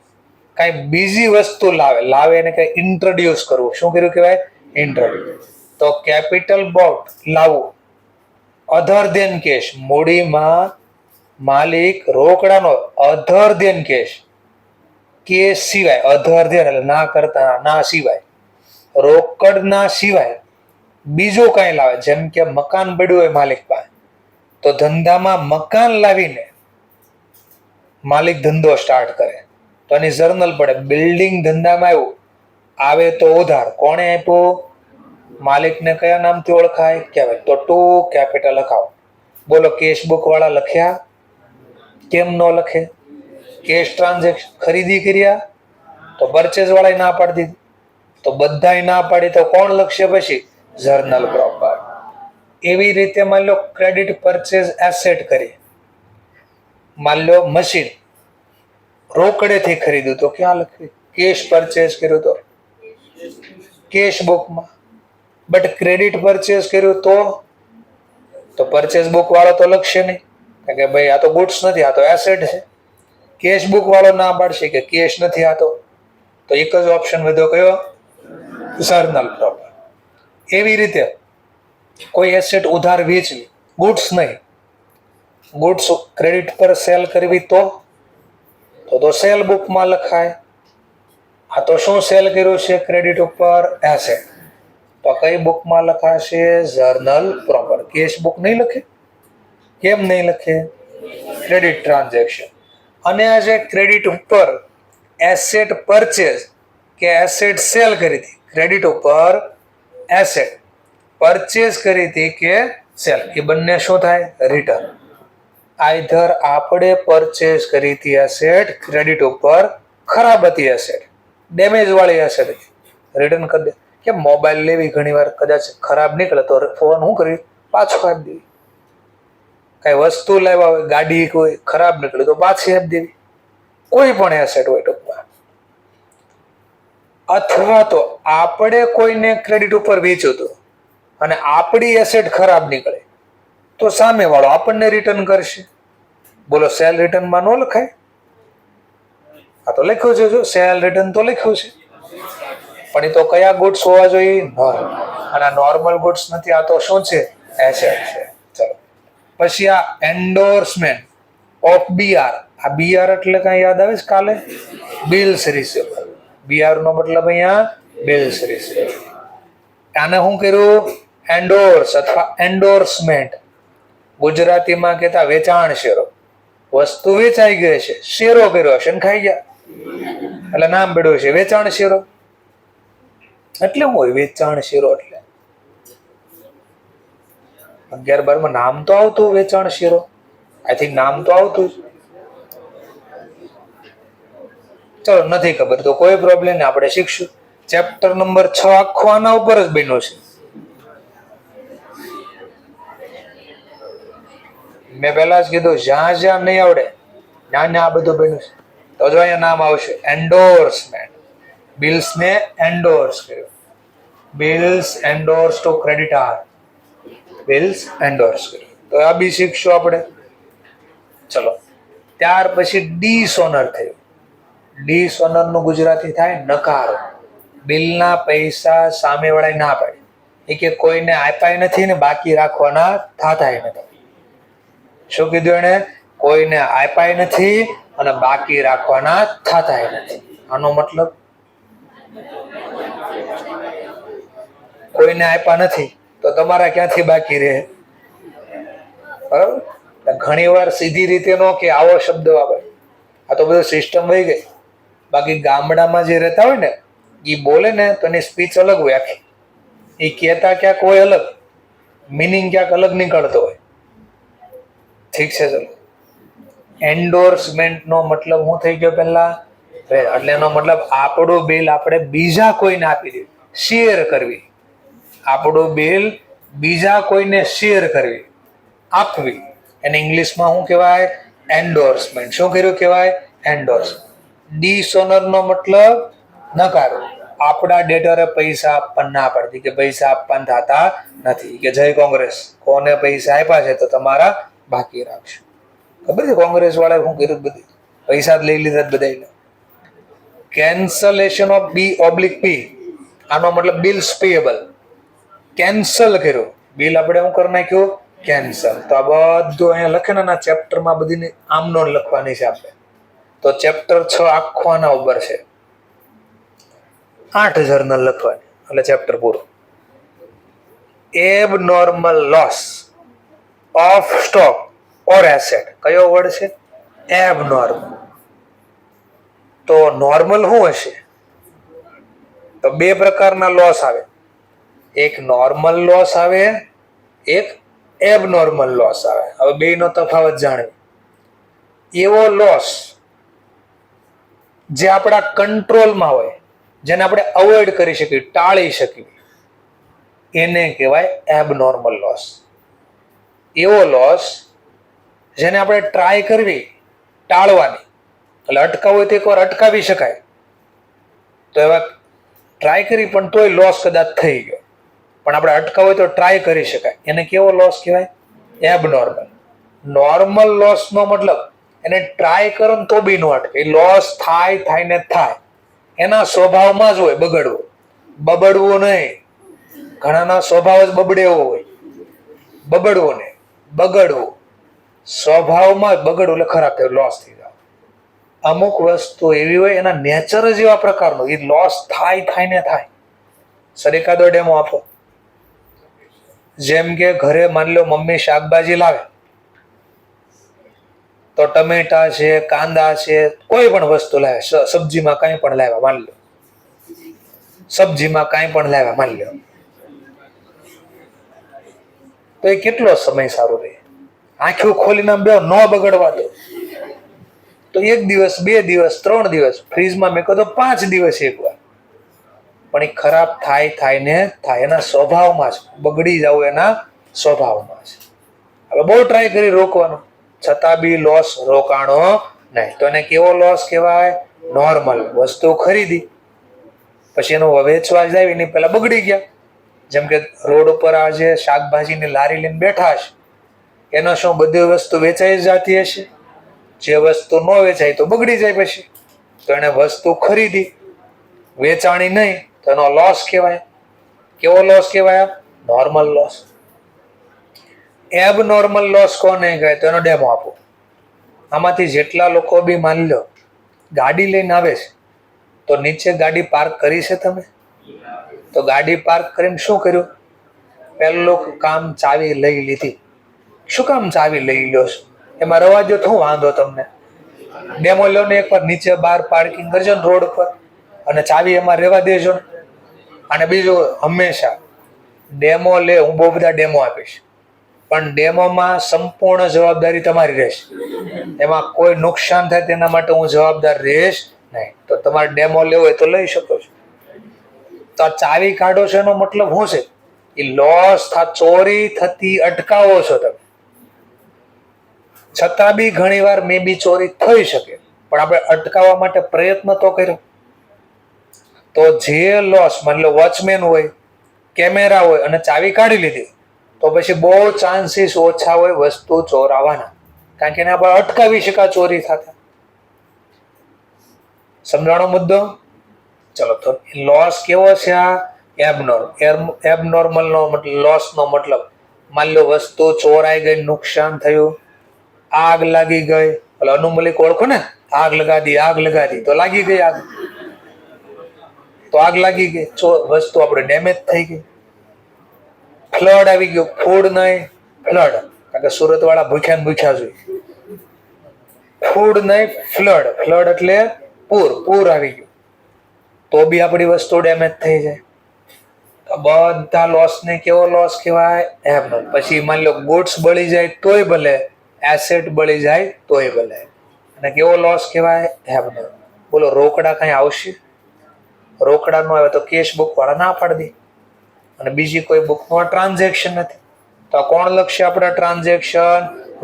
Speaker 1: કઈ બીજી વસ્તુ લાવે એને કઈ ઇન્ટ્રોડ્યુસ કરવું. શું કર્યું કહેવાય? ઇન્ટ્રોડ્યુસ. તો કેપિટલ બોટ લાવવું. અધર ધેન કેશ, મૂડીમાં માલિક રોકડાનો અધર ધેન કેશ સિવાય, અધર ધેન એટલે ના કરતા, ના સિવાય, રોકડ ના સિવાય બીજું કઈ લાવે. જેમ કે મકાન પડ્યું હોય માલિક પાસે, તો ધંધામાં મકાન લાવીને માલિક ધંધો સ્ટાર્ટ કરે તો એની જર્નલ પડે. બિલ્ડિંગ ધંધામાં આવ્યું, આવે તો ઉધાર. કોણે આપ્યું? માલિકને કયા નામથી ઓળખાય? કહેવાય. તો ટુ કેપિટલ અકાઉન્ટ. બોલો, કેશ બુક વાળા લખ્યા? કેમ ન લખે? કેશ ટ્રાન્ઝેક્શન ખરીદી કર્યા તો પરચેઝ વાળા ના પાડી દીધી, તો બધાય ના પાડી તો કોણ લખશે પછી? Journal proper. એવી રીતે માની લો ક્રેડિટ પરચેઝ એસેટ કરી, માની લો મશીન રોકડેથી ખરીદ્યું તો ક્યાં લખવી? કેશ પરચેઝ કર્યું કેશ બુકમાં. બટ ક્રેડિટ પરચેઝ કર્યું તો પરચેઝ બુક વાળો તો લખશે નહીં, કારણ કે ભાઈ આ તો ગુડ્સ નથી, આ તો એસેટ છે. કેશ બુક વાળો ના પાડશે કે કેશ નથી આ તો એક જ ઓપ્શન વધ્યો, કયો? Journal proper. એવી રીતે કોઈ એસેટ ઉધાર વેચવી, ગુડ્સ નહીં, ગુડ્સ ક્રેડિટ પર સેલ કરવી તો સેલ બુકમાં લખાય. આ તો શું સેલ કર્યું છે ક્રેડિટ ઉપર? એસેટ. તો કઈ બુકમાં લખાશે? Journal proper. કેશ બુક નહીં લખે. કેમ નહીં લખે? Credit transaction. અને આ જે ક્રેડિટ ઉપર એસેટ પરચેઝ કે એસેટ સેલ કરી હતી, ક્રેડિટ ઉપર એસેટ પરચેઝ કરી હતી કે સેલ, એ બંને શું થાય? રિટર્ન. આઈધર આપણે પરચેઝ કરી હતી એસેટ ક્રેડિટ ઉપર, ખરાબ હતી એસેટ, ડેમેજ વાળી એસેટ હતી, રિટર્ન કરી દે. કે મોબાઈલ લેવી ઘણી વાર કદાચ ખરાબ નીકળે તો ફોન શું કરી? પાછો આપી દેવી. કઈ વસ્તુ લાવ્યા હોય, ગાડી કોઈ ખરાબ નીકળે તો પાછી આપી દેવી. કોઈ પણ એસેટ હોય ટૂંકમાં. અથવા તો આપણે કોઈને ક્રેડિટ ઉપર વેચ્યું હતું અને આપણી એસેટ ખરાબ નીકળે તો સામેવાળો આપણને રિટર્ન કરશે. બોલો, સેલ રિટર્નમાં ન લખાય? આ તો લખ્યું છે, જો સેલ રિટર્ન તો લખ્યું છે, પણ એ તો કયા ગુડ્સ હોવા જોઈએ? નોર્મલ. અને આ નોર્મલ ગુડ્સ નથી, આ તો શું છે? એસેટ છે. ચલો, પછી આ એન્ડોર્સમેન્ટ ઓફ બીઆર. આ બીઆર એટલે કઈ યાદ આવે છે કાલે? Bills receivable. બીઆર નો મતલબ અહીંયા બિલ્સ રિસીવેબલ. આને શું કર્યું? એન્ડોર્સ અથવા એન્ડોર્સમેન્ટ. ગુજરાતીમાં કહેતા વેચાણ શેરો. વસ્તુ વેચાઈ ગઈ છે, શેરો કર્યો હશે ને ખાઈ ગયા, એટલે નામ પડ્યું છે વેચાણ શેરો. એટલે હું હોય વેચાણ શેરો? એટલે 11-12 નામ તો આવતું વેચાણ શેરો, આઈ થિંક નામ તો આવતું જ. ચલો, નથી ખબર તો કોઈ પ્રોબ્લેમ નહીં, આપણે શીખશું. ચેપ્ટર નંબર 6 આખો આના ઉપર જ બન્યો છે. મેં પહેલા જ કીધું, જ્યાં જ્યાં નહીં આવડે ત્યાં આ બધું બન્યું છે. તો જો અહીંયા નામ આવશે એન્ડોર્સમેન્ટ. બિલ્સ ને એન્ડોર્સ કર્યો. Bills endorse to creditor. Bills endorse કર્યો. તો આ બી શીખશું આપણે. ચલો, ત્યાર પછી ડિસઓનર થયું. ડિસઓનર નું ગુજરાતી થાય નકારો. બિલના પૈસા સામેવાળાએ ના પાડી, એ કે કોઈને આપ્યા નથી ને બાકી રાખવાના થાતાય નથી. શું કીધું એને? કોઈને આપ્યા નથી અને બાકી રાખવાના થાતાય નથી. આનો મતલબ કોઈને આપ્યા નથી તો તમારા ક્યાંથી બાકી રહે? બરાબર. ઘણી વાર સીધી રીતે નો કે આવો શબ્દ વાપરે. આ તો બધું સિસ્ટમ વહી ગઈ. બાકી ગામડામાં જે રહેતા હોય ને, એ બોલે ને તો એની સ્પીચ અલગ હોય આખી. એ કહેતા ક્યાંક હોય અલગ, મિનિંગ ક્યાંક અલગ નીકળતો હોય. ઠીક છે, ચલો. એન્ડોર્સમેન્ટ નો મતલબ શું થઈ ગયો પહેલા? એટલે એનો મતલબ આપણું બિલ આપણે બીજા કોઈને આપી દેવું, શેર કરવી. આપણું બિલ બીજા કોઈને શેર કરવી, આપવી. એને ઇંગ્લિશમાં શું કહેવાય? એન્ડોર્સમેન્ટ. શું કર્યું કહેવાય? એન્ડોર્સમેન્ટ. ડિસઓનર નો મતલબ નકારો. આપણા ડેટરે પૈસા આપવા ના પડતી, કે પૈસા આપવાના થતા નથી, કે જય કોંગ્રેસ, કોને પૈસા આપ્યા છે તો તમારા બાકી રાખશું. ખબર છે કોંગ્રેસ વાળા શું કર્યું? બધી પૈસા જ લઈ લીધા બધા. Cancellation of B/P. આનો મતલબ બિલ્સ પેયેબલ. કેન્સલ કર્યો બિલ, આપણે શું કરી નાખ્યું? કેન્સલ. તો આ બધું અહીંયા લખે ને, ચેપ્ટરમાં બધી આમનો લખવાની છે આપણે. તો ચેપ્ટર 6 આખો આના ઉપર છે. 8 જર્નલ લખવાની એટલે ચેપ્ટર પૂરું. Abnormal loss of stock or asset. કયો વર્ડ છે? એબનોર્મલ. તો નોર્મલ શું હશે? તો બે પ્રકારના લોસ આવે. એક નોર્મલ લોસ આવે, એક એબનોર્મલ લોસ આવે. હવે બેનો તફાવત જાણવી. એવો લોસ જે આપણા કંટ્રોલમાં હોય, જેને આપણે અવોઇડ કરી શકીએ, ટાળી શકીએ, એને કહેવાય એબનોર્મલ લોસ. એવો લોસ જેને આપણે ટ્રાય કરવી, ટાળવાની, એટલે અટકાવવું તો એકવાર અટકાવી શકાય, તો એવા ટ્રાય કરી પણ તોય લોસ કદાચ થઈ ગયો, પણ આપણે અટકાવવું તો ટ્રાય કરી શકાય, એને કેવો લોસ કહેવાય? એબનોર્મલ. નોર્મલ લોસ નો મતલબ એને ટ્રાય કરો ને તો બી નો અટકે, લોસ થાય ને થાય. એના સ્વભાવમાં જ હોય બગડવો, બબડવો નહીં. ઘણાના સ્વભાવ જ બબડે એવો હોય. બબડવો નહીં, બગડવો. સ્વભાવમાં જ બગડવું એટલે ખરાબ થાય, લોસ થઈ જાય. અમુક વસ્તુ એવી હોય, એના નેચર જ એવા પ્રકારનો, એ લોસ થાય ને થાય. સર એકાદો ડેમો આપો. જેમ કે ઘરે માની લો મમ્મી શાકભાજી લાવે, તો ટમેટા છે, કાંદા છે, કોઈ પણ વસ્તુ લાવે, સબ્જીમાં કાંઈ પણ લાવ્યા માની લો, સબ્જીમાં કાંઈ પણ લાવ્યા માની લો, તો એ કેટલો સમય સારું રહે? આંખો ખોલીને બે ન બગડવા દો તો 1 દિવસ, 2 દિવસ, 3 દિવસ, ફ્રીજમાં મેં કહો તો 5 દિવસ એકવાર. પણ એ ખરાબ થાય ને થાય. એના સ્વભાવમાં છે, બગડી જવું એના સ્વભાવમાં છે. હવે બહુ ટ્રાય કરી રોકવાનો, છતાં બી લોસ રોકાણો નહીં. તો એને કેવો લોસ કહેવાય? નોર્મલ. વસ્તુ ખરીદી, પછી એનો વેચવા જાય એની પહેલા બગડી ગયા, જેમ કે રોડ ઉપર આજે શાકભાજીની લારી લઈને બેઠા હશે, એનો શું બધી વસ્તુ વેચાઈ જતી હશે? જે વસ્તુ ન વેચાય તો બગડી જાય, પછી તો એને વસ્તુ ખરીદી, વેચાણી નહીં તો એનો લોસ કહેવાય. કેવો લોસ કહેવાય? Normal loss. એબનોર્મલ લોસ કોને કહે? તો એનો ડેમો આપો. આમાંથી જેટલા લોકો બી માની લો ગાડી લઈને આવે છે, તો નીચે ગાડી પાર્ક કરી છે તમે? તો ગાડી પાર્ક કરીને શું કર્યું? પહેલું કામ ચાવી લઈ લીધી. શું કામ ચાવી લઈ લ્યો છો? એમાં રવા દો, શું વાંધો તમને? ડેમો લો ને એકવાર, નીચે બહાર પાર્કિંગ કરજો ને રોડ પર, અને ચાવી એમાં રહેવા દેજો. અને બીજું, હંમેશા ડેમો લે, હું બહુ બધા ડેમો આપીશ, પણ ડેમોમાં સંપૂર્ણ જવાબદારી તમારી રહેશે. એમાં કોઈ નુકસાન થાય તેના માટે હું જવાબદાર રહીશ નહીં. તો તમારે ડેમો લેવો હોય તો લઈ શકો છો. તો આ ચાવી કાઢો છો એનો મતલબ શું છે? એ લોસ ચોરી થતી અટકાવો છો તમે. છતાં બી ઘણી વાર મે બી ચોરી થઈ શકે, પણ આપણે અટકાવવા માટે પ્રયત્ન તો કર્યો. તો જે લોસ, માની લો વોચમેન હોય, કેમેરા હોય અને ચાવી કાઢી લીધી, તો પછી બહુ ચાન્સીસ ઓછા હોય વસ્તુ ચોરાવાના, કારણ કે એને આપણે અટકાવી શકાય ચોરી થતા. સમજાણો મુદ્દો? ચલો, તો લોસ કેવો છે? આ એબનોર્મલ નો મતલબ, લોસ નો મતલબ, માની લો વસ્તુ ચોરાઈ ગઈ, નુકસાન થયું, આગ લાગી ગઈ. એટલે અનુમલિક ઓળખો ને, આગ લગા દી, આગ લગા દી, તો લાગી ગઈ આગ. તો આગ લાગી ગઈ, વસ્તુ આપણે ડેમેજ થઈ ગઈ. ફ્લડ આવી ગયો, ફૂડ નહીં, ફ્લડ, કારણ કે સુરત વાળા ભૂખ્યા ને ભૂખ્યા જોઈએ. ફૂડ નહીં, ફ્લડ, ફ્લડ એટલે પૂર, પૂર આવી ગયું, તો બી આપણી વસ્તુ ડેમેજ થઈ જાય. તો બધા લોસ ને કેવો લોસ કહેવાય? એબનોર્મલ. પછી માની લો ગુડ્સ બળી જાય તોય ભલે, એસેટ બળી જાય તોય ભલે, અને કેવો લોસ કહેવાય? એબનોર્મલ. બોલો, રોકડા કઈ આવશે? રોકડા નો આવે તો કેશ બુક વાળા ના પાડી દે, અને બીજી કોઈ બુક નું ટ્રાન્ઝેક્શન નથી. તો કોણ લખશે આપણે ટ્રાન્ઝેક્શન?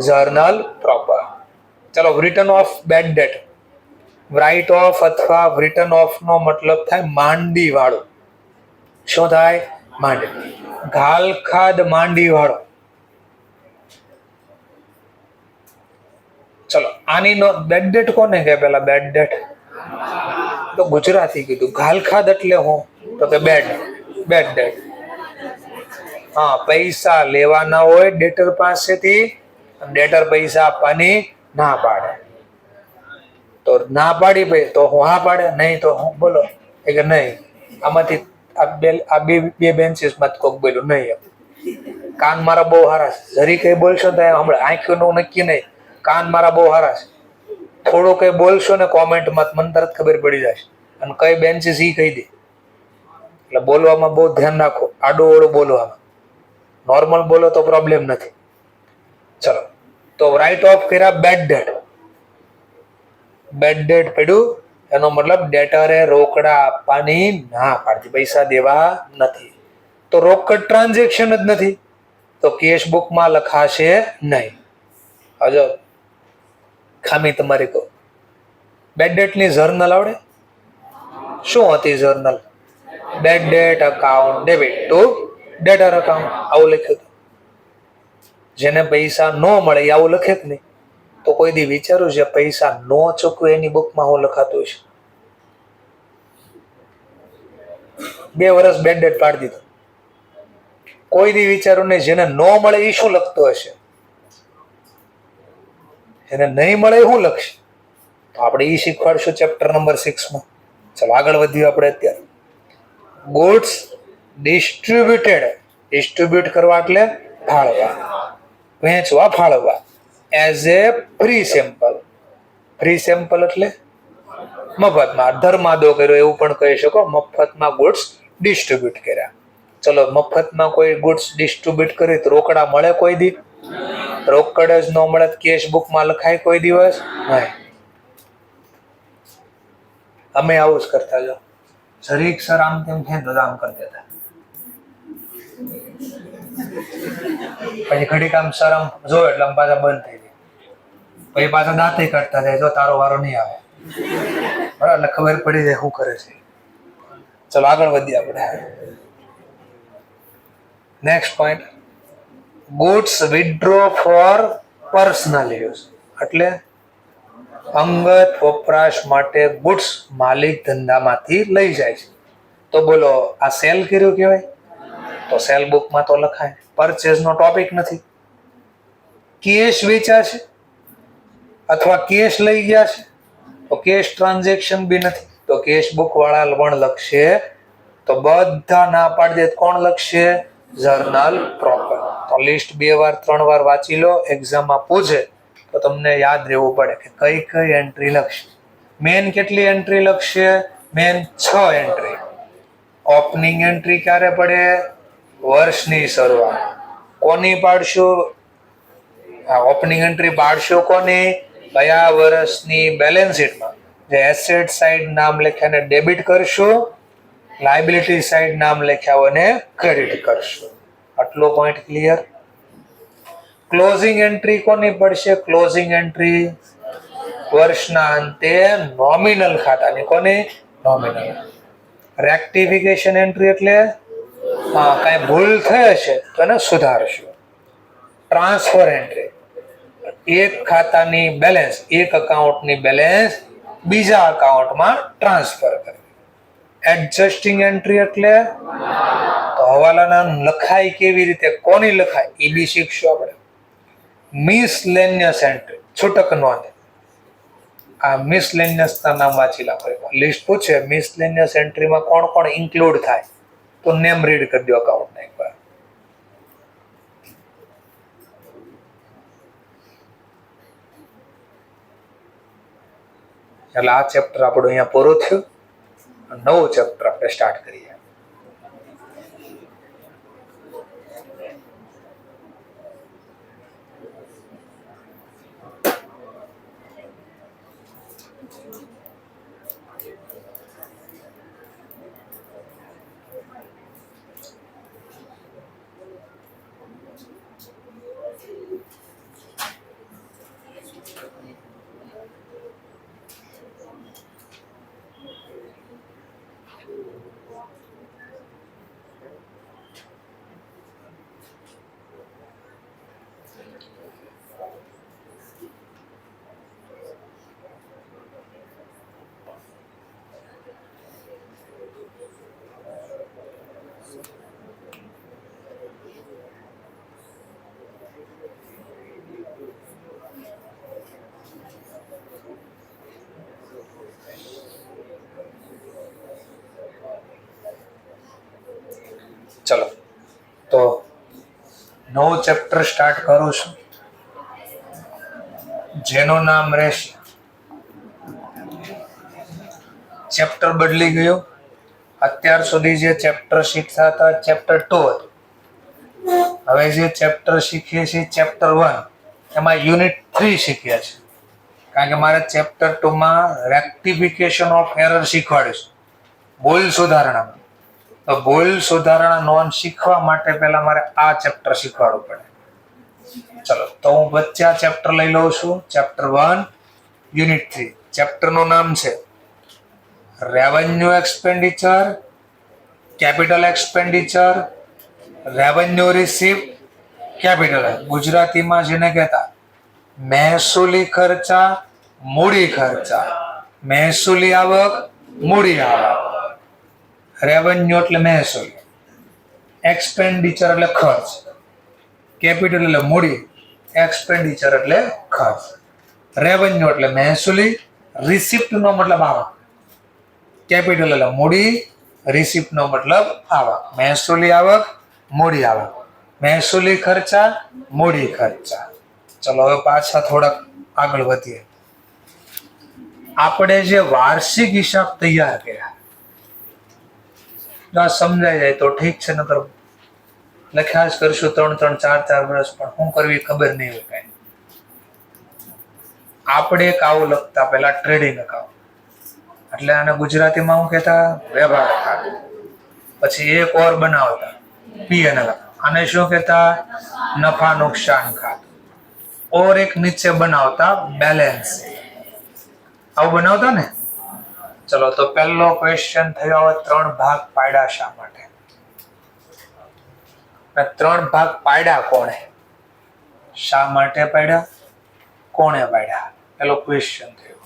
Speaker 1: Journal proper. ચલો, return of bad debt. Write off અથવા રિટર્ન ઓફ નો મતલબ થાય માંડી વાળો. શું થાય? માંડી. ઘાલખાદ માંડી વાળો. ચલો, આની નો બેડ ડેટ કોને કહે? પેલા બેડ ડેટ તો ગુજરાતી કીધું. ઘાલખાદ એટલે હું? તો કે બેડ, બેડ ડેટ. હા, પૈસા લેવાના હોય ડેટર પાસેથી, ડેટર પૈસા આપવાની ના પાડે, તો ના પાડી ભાઈ તો હું હા પાડે, નહીં તો હું બોલો કે નહીં. આમાંથી આ બે બેન્ચીસ માં કોક બોલ્યું નહીં. કાન મારા બહુ સારા છે, જરી કઈ બોલશો તો હમણાં આંખનું નક્કી નહીં, કાન મારા બહુ સારા છે. થોડું કઈ બોલશો ને કોમેન્ટમાં, મને તરત ખબર પડી જશે, અને કઈ બેન્ચીસ ઈ કહી દે. એટલે બોલવામાં બહુ ધ્યાન રાખો, આડું ઓળું બોલવામાં. નોર્મલ બોલો તો પ્રોબ્લેમ નથી. ચલો, તો રાઇટ ઓફ કર્યા બેડ ડેટ. બેડ ડેટ પડ્યું, એનો મતલબ ડેટરે રોકડા આપવાની ના પાડતી, પૈસા દેવા નથી. તો રોકડ ટ્રાન્ઝેક્શન જ નથી, તો કેશ બુકમાં લખાશે નહીં. હજો ખામી તમારી કહું, બેડ ડેટની જર્નલ આવડે? શું હતી journal? Bad debt account debit to debtor account, આવું લખ્યું હતું. જેને પૈસા ન મળે આવું લખે કે નહીં? તો કોઈ દી વિચારું છે પૈસા ન ચૂકવે એની બુકમાં હું લખાતું છે? 2 વર્ષ બેડ ડેટ પાડી દીધો. કોઈ દી વિચારું નહીં જેને ન મળે એ શું લખતો હશે? એને નહીં મળે એ શું લખશે? તો આપણે એ શીખવાડશું ચેપ્ટર નંબર 6 માં. ચાલો આગળ વધીએ આપણે અત્યારે. ગુડ્સ ડિસ્ટ્રીબ્યુટેડ, ડિસ્ટ્રીબ્યુટ કરવા એટલે ફાળવા, વહેંચવા, ફાળવા. As a free sample. Free sample એટલે મફતમાં, ધર્માદો કર્યો એવું પણ કહી શકો. મફતમાં ગુડ્સ ડિસ્ટ્રીબ્યુટ કર્યા. ચલો, મફતમાં કોઈ ગુડ્સ ડિસ્ટ્રીબ્યુટ કરી તો રોકડા મળે કોઈ દી? રોકડ જ ન મળે તો કેશ બુકમાં લખાય કોઈ દિવસ નહીં. અમે આવું જ કરતા. જો જરીક સર આમ તેમ છે તો આમ કરતા હતા, પછી ઘડીક આમ સર આમ જોયો એટલે આમ પાછા બંધ થઈ જાય, પછી પાછા દાંતે કાઢતા જાય, જો તારો વારો નહીં આવે, બરાબર? એટલે ખબર પડી જાય શું કરે છે. ચલો આગળ વધીએ આપણે. Next point, goods withdraw for personal use, એટલે અંગત વપરાશ માટે ગુડ્સ માલિક ધંધામાંથી લઈ જાય છે. તો બોલો આ સેલ કર્યું કહેવાય? તો સેલ બુકમાં તો લખાય. પરચેઝ નો ટોપિક નથી. કેશ વેચ્યા છે અથવા કેશ લઈ ગયા છે તો કેશ ટ્રાન્ઝેક્શન બી નથી. તો કેશ બુક વાળા પણ લખશે. તો બધા ના પાડી દે કોણ લખશે? Journal proper. તો લિસ્ટ 2 વાર 3 વાર વાંચી લો, એક્ઝામમાં પૂછે તો તમને યાદ રહેવું પડે કે કઈ કઈ એન્ટ્રી લખશે. મેન કેટલી એન્ટ્રી લખશે? Main 6 entry. ઓપનિંગ એન્ટ્રી ક્યારે પડે? વર્ષની શરૂઆત. કોની પાડશું? ઓપનિંગ એન્ટ્રી પાડશો કોની? કયા વર્ષની બેલેન્સ શીટમાં. જે એસેટ સાઈડ નામ લખ્યાને ડેબિટ કરશું, લાયબિલિટી સાઈડ નામ લખ્યાઓને ક્રેડિટ કરશું. આટલો પોઈન્ટ ક્લિયર. ક્લોઝિંગ એન્ટ્રી કોની પડશે? ક્લોઝિંગ એન્ટ્રી વર્ષના અંતે નોમિનલ ખાતાની. કોની? નોમિનલ. રેક્ટિફિકેશન એન્ટ્રી એટલે કઈ ભૂલ થઈ હશે તો એને સુધારશું. ટ્રાન્સફર એન્ટ્રી, એક ખાતાની બેલેન્સ, એક અકાઉન્ટની બેલેન્સ બીજા અકાઉન્ટમાં ટ્રાન્સફર કરવી. એડજસ્ટિંગ એન્ટ્રી એટલે તો હવાલાના લખાય કેવી રીતે, કોની લખાય એ બી શીખશું આપણે. મિસલેનિયસ એન્ટ્રી, છૂટક નોંધ. આ મિસલેનિયસ ના નામ વાંચી લો. લિસ્ટ પૂછે મિસલેનિયસ એન્ટ્રીમાં કોણ કોણ ઇન્ક્લુડ થાય તો નેમ રીડ કરી દો અકાઉન્ટ એકવાર. એટલે આ ચેપ્ટર આપણું અહીંયા પૂરું થયું. નવું ચેપ્ટર આપણે સ્ટાર્ટ કરીએ. ચલો તો નવું ચેપ્ટર સ્ટાર્ટ કરું છું, જેનું નામ રહેશે, ચેપ્ટર બદલી ગયું. અત્યાર સુધી જે ચેપ્ટર શીખતા હતા ચેપ્ટર 2 હતું. હવે જે ચેપ્ટર શીખીએ છીએ ચેપ્ટર 1, એમાં યુનિટ 3 શીખ્યા છે. કારણ કે મારે ચેપ્ટર 2 માં રેક્ટિફિકેશન ઓફ એરર શીખવાડીશું, ભૂલ સુધારણામાં. તો ભૂલ સુધારણા નોંધ શીખવા માટે પહેલા મારે આ ચેપ્ટર શીખવાડવું પડે. ચલો તો હું વચ્ચે આ ચેપ્ટર લઈ લઉં છું. Chapter 1 unit 3. ચેપ્ટરનું નામ છે revenue expenditure, capital expenditure, revenue receipt, capital. ગુજરાતીમાં જેને કહેતા મહેસૂલી ખર્ચા, મૂડી ખર્ચા. મહેસૂલી આવક, મૂડી આવક. રેવન્યુ એટલે મહેસૂલ, એક્સપેન્ડિચર એટલે ખર્ચ, કેપિટલ એટલે મૂડી, એક્સપેન્ડિચર એટલે ખર્ચ. રેવન્યુ એટલે મહેસૂલી, રિસિપ્ટ નો મતલબ આવક. કેપિટલ એટલે મૂડી, રિસિપ્ટ નો મતલબ આવક. મહેસૂલી આવક, મૂડી આવક. મહેસૂલી ખર્ચા, મૂડી ખર્ચા. ચલો હવે પાછા થોડાક આગળ વધીએ. આપણે જે વાર્ષિક હિસાબ તૈયાર કર્યા સમજાઈ જાય તો ઠીક છે, નકર લખ્યા જ કરશું 3-3, 4-4 વર્ષ, પણ શું કરવી ખબર નહીં હોય કઈ. આપણે એક આવું લખતા પેલા ટ્રેડિંગ અકાઉન્ટ, એટલે આને ગુજરાતીમાં શું કહેતા? વ્યવહાર ખાતું. પછી એક ઓર બનાવતા P&L. આને શું કહેતા? નફા નુકસાન ખાતું. ઓર એક નીચે બનાવતા બેલેન્સ. આવું બનાવતા ને. ચલો તો પહેલો ક્વેશ્ચન થયો, 3 ભાગ પાડ્યા શા માટે? અને 3 ભાગ પાડ્યા કોણે? શા માટે પાડ્યા? કોણે પાડ્યા? પેલો ક્વેશ્ચન થયો.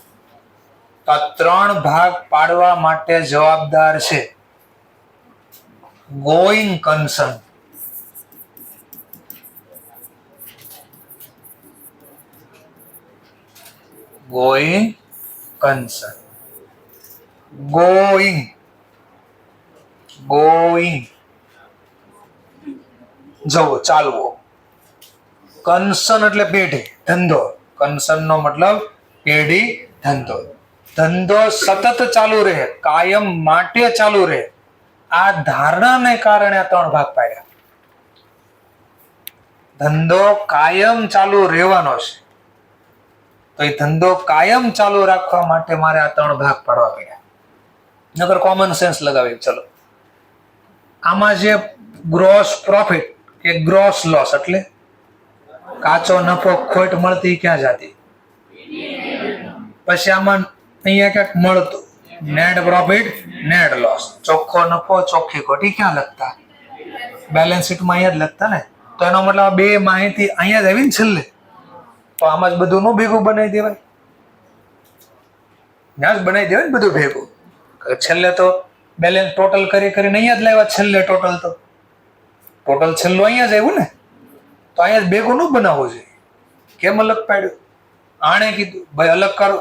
Speaker 1: તો આ 3 ભાગ પાડવા માટે જવાબદાર છે going concern. Going concern. Going જવો, ચાલવો. કન્સર્ન એટલે પેઢી, ધંધો. કન્સર્ન નો મતલબ પેઢી, ધંધો. ધંધો સતત ચાલુ રહે, કાયમ માટે ચાલુ રહે. આ ધારણાને કારણે આ 3 ભાગ પાડ્યા. ધંધો કાયમ ચાલુ રહેવાનો છે, તો એ ધંધો કાયમ ચાલુ રાખવા માટે મારે આ 3 ભાગ પાડવા પડ્યા. નકર કોમન સેન્સ લગાવી. ચલો, આમાં જે ગ્રોસ પ્રોફિટ કે ગ્રોસ લોસ એટલે કાચો નફો ખોટ મળતી ક્યાં જાતી? પછી આમાં અહીંયા ક્યાંક મળતું નેટ પ્રોફિટ નેટ લોસ, ચોખ્ખો નફો ચોખ્ખી ખોટ, એ ક્યાં લખતા? બેલેન્સ શીટમાં અહીંયા જ લખતા ને. તો એનો મતલબ બે માહિતી અહીંયા જ આવી ને છેલ્લે. તો આમાં જ બધું નું ભેગું બનાવી દેવાય, ત્યાં જ બનાવી દેવાય ને બધું ભેગું. છેલ્લે તો બેલેન્સ ટોટલ કરીને અહીંયા જ લાવ્યા. છેલ્લે ટોટલ છેલ્લું અહીંયા જ આવ્યું ને. તો અહીંયા જ ભેગું ન બનાવવું જોઈએ. કેમ અલગ પાડ્યું? આણે કીધું ભાઈ અલગ કરો,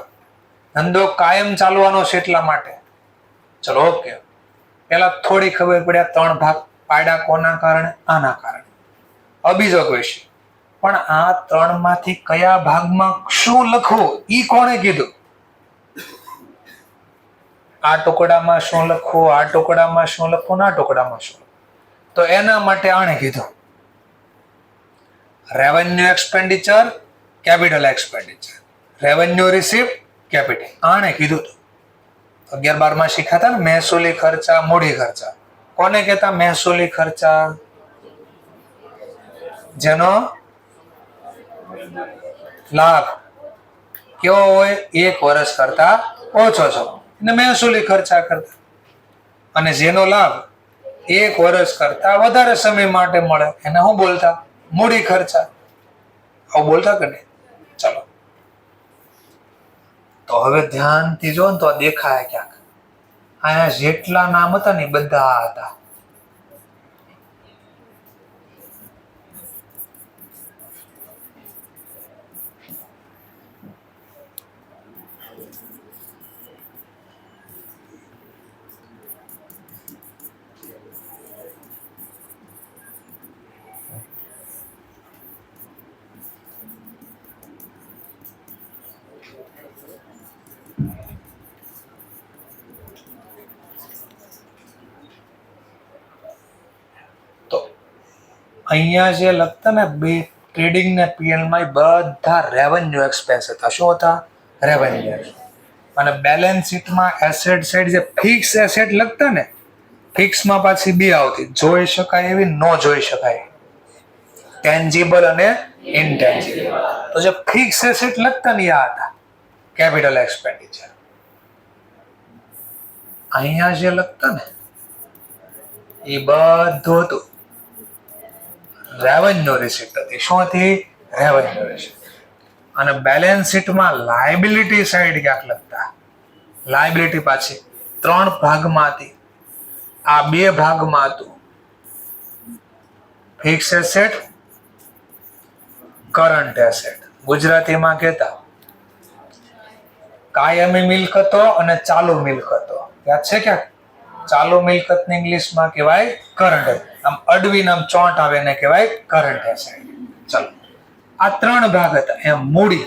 Speaker 1: ધંધો કાયમ ચાલવાનો છે એટલા માટે. ચલો ઓકે, પેલા થોડી ખબર પડી આ 3 ભાગ પાડ્યા કોના કારણે? આના કારણે. હવે બીજો ક્વેશ્ચન, પણ આ 3 માંથી કયા ભાગમાં શું લખવું ઈ કોણે કીધું? આ ટુકડામાં શું લખવું, આ ટુકડામાં શું લખવું, આ ટુકડામાં શું લખવું? તો એના માટે આણે કીધું revenue expenditure, capital expenditure, revenue receipt, capital. આણે કીધું. 11-12 શીખાતા ને મહેસૂલી ખર્ચા, મૂડી ખર્ચા. કોને કહેતા મહેસૂલી ખર્ચા? જેનો લાભ કેવો હોય? 1 વર્ષ કરતા ઓછો છે, એને મહેસૂલી ખર્ચા કરતા. અને જેનો લાભ 1 વર્ષ કરતા વધારે સમય માટે મળે એને શું બોલતા? મૂડી ખર્ચા. આવું બોલતા કે નહીં? ચલો, તો હવે ધ્યાનથી જો ને તો દેખાય ક્યાંક અહીંયા જેટલા નામ હતા ને બધા હતા. અહીંયા જે લખતા ને બે ટ્રેડિંગ ને પીએલ માં બધા રેવન્યુ એક્સપેન્સ હતા. શું હતા? રેવન્યુ. અને બેલેન્સ શીટમાં એસેટ સાઈડ જે ફિક્સ એસેટ લખતા ને, ફિક્સમાં પાછી બે આવતી, જોઈ શકાય એવી, ન જોઈ શકાય, ટેન્જિબલ અને ઇનટેન્જિબલ. તો જે ફિક્સ એસેટ લખતા ને આ હતા કેપિટલ એક્સપેન્ડિચર. અહીંયા જે લખતા ને એ બધું હતું રેવન્યુ રિસીપ્ટ હતી. શું હતી? Revenue receipt. અને બેલેન્સ શીટમાં લાયબિલિટી સાઈડ ક્યાંક લખતા. લાયબિલિટી પાછી 3 ભાગમાં હતી. આ 2 ભાગમાં હતું ફિક્સ એસેટ, કરંટ એસેટ. ગુજરાતીમાં કહેતા કાયમી મિલકતો અને ચાલુ મિલકતો. યાદ છે ક્યાંક? ચાલુ મિલકતને ઇંગ્લિશમાં કહેવાય કરંટ. આમ અડવી નામ ચોંટ આવે ને કહેવાય કરંટ એસેટ. ચલો, આ 3 ભાગ હતા. એમ મૂડી,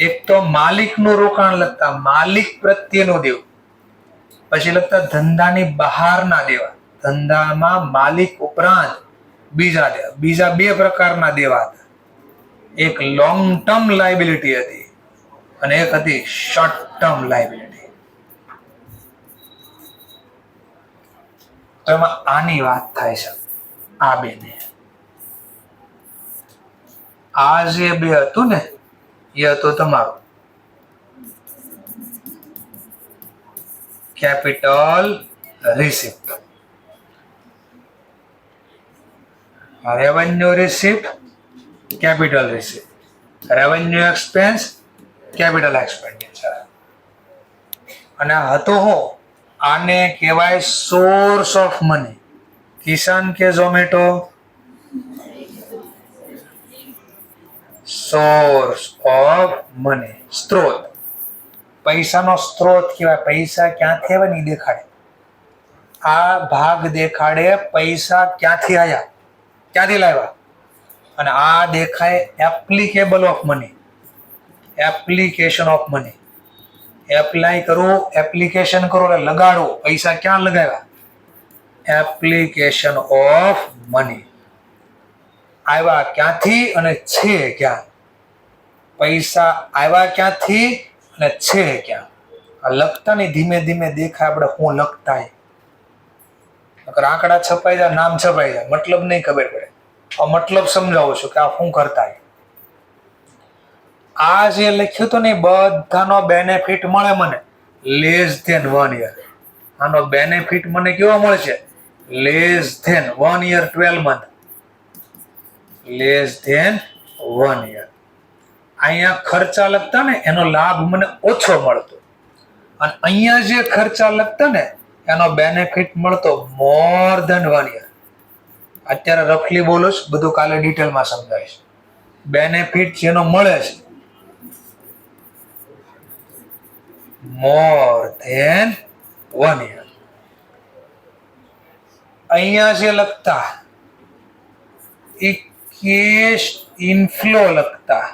Speaker 1: એક તો માલિકનું રોકાણ લખતા, માલિક પ્રત્યેનું દેવું. પછી લખતા ધંધાની બહારના દેવા, ધંધામાં માલિક ઉપરાંત બીજા દેવા. બીજા 2 પ્રકારના દેવા હતા. એક લોંગ ટર્મ લાયબિલિટી હતી અને એક હતી શોર્ટ ટર્મ લાયબિલિટી. તો એમાં આની વાત થાય છે. આ બેને આ જે 2 હતું ને એ હતું તમારું capital receipt. Revenue receipt, capital receipt. Revenue expense, capital expenditure. અને હતું હું આને કહેવાય સોર્સ ઓફ મની. કિસાન કે ઝોમેટો? સોર્સ ઓફ મની, સ્ત્રોત. પૈસાનો સ્ત્રોત કહેવાય. પૈસા ક્યાંથી આવે ને દેખાડે. આ ભાગ દેખાડે પૈસા ક્યાંથી આવ્યા, ક્યાંથી લાવ્યા. અને આ દેખાય applicable of money, application of money. Apply કરવું, એપ્લિકેશન કરો એટલે લગાડવું. પૈસા ક્યાં લગાવ્યા? Application of money. આવ્યા ક્યાંથી અને છે ક્યાં? પૈસા આવ્યા ક્યાંથી અને છે ક્યાં? આ લખતા નહીં, ધીમે ધીમે દેખાય આપણે શું લખતા. આંકડા છપાઈ જાય, નામ છપાઈ જાય, મતલબ નહીં ખબર પડે. મતલબ સમજાવું છું કે આ શું કરતા. આ જે લખ્યું હતું ને બધાનો બેનિફિટ મળે મને લેસ ધેન 1 year. આનો બેનિફિટ મને કેવો મળશે? Less than 1 year 12 month. Less than 1 year. અહીંયા ખર્ચા લખતા ને એનો લાભ મને ઓછો મળતો, અને અહીંયા જે ખર્ચા લખતા ને એનો બેનિફિટ મળતો મોર ધેન 1 year. અત્યારે રફલી બોલું છું, બધું કાલે ડિટેલમાં સમજાવીશ. બેનિફિટ જેનો મળે છે મોર ધેન 1 year. અહીંયા જે લખતા એ કેશ ઇનફ્લો લખતા,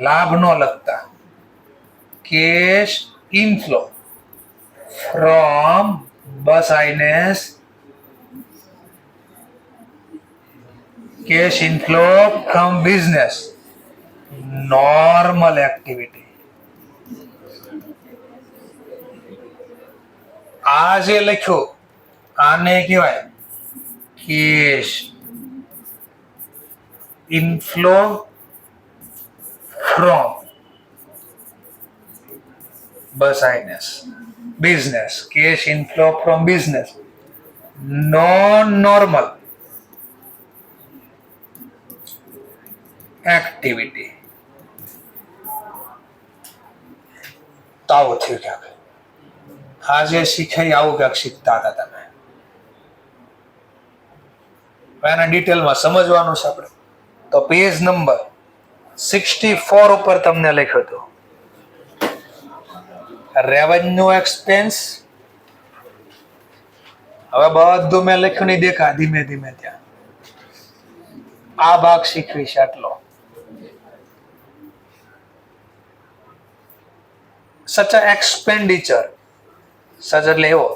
Speaker 1: લાભ નો લખતા. Cash inflow from business, cash inflow from business, normal activity. આ જે લખ્યું આને કહેવાય cash inflow from business, business. Cash inflow from business, non-normal activity. તો આવું થયું ક્યાંક. આજે શીખાય આવું ક્યાંક શીખતા હતા તમે. એના ડિટેલમાં સમજવાનું છે આપણે. તો પેજ નંબર 64 ઉપર તમને લખ્યું હતું રેવન્યુ એક્સપેન્સ. હવે બધું મેં લખ્યું નહીં દેખા, ધીમે ધીમે ત્યાં આ ભાગ શીખવીશ આટલો. સચ એક્સપેન્ડિચર, સચ એટલે એવો,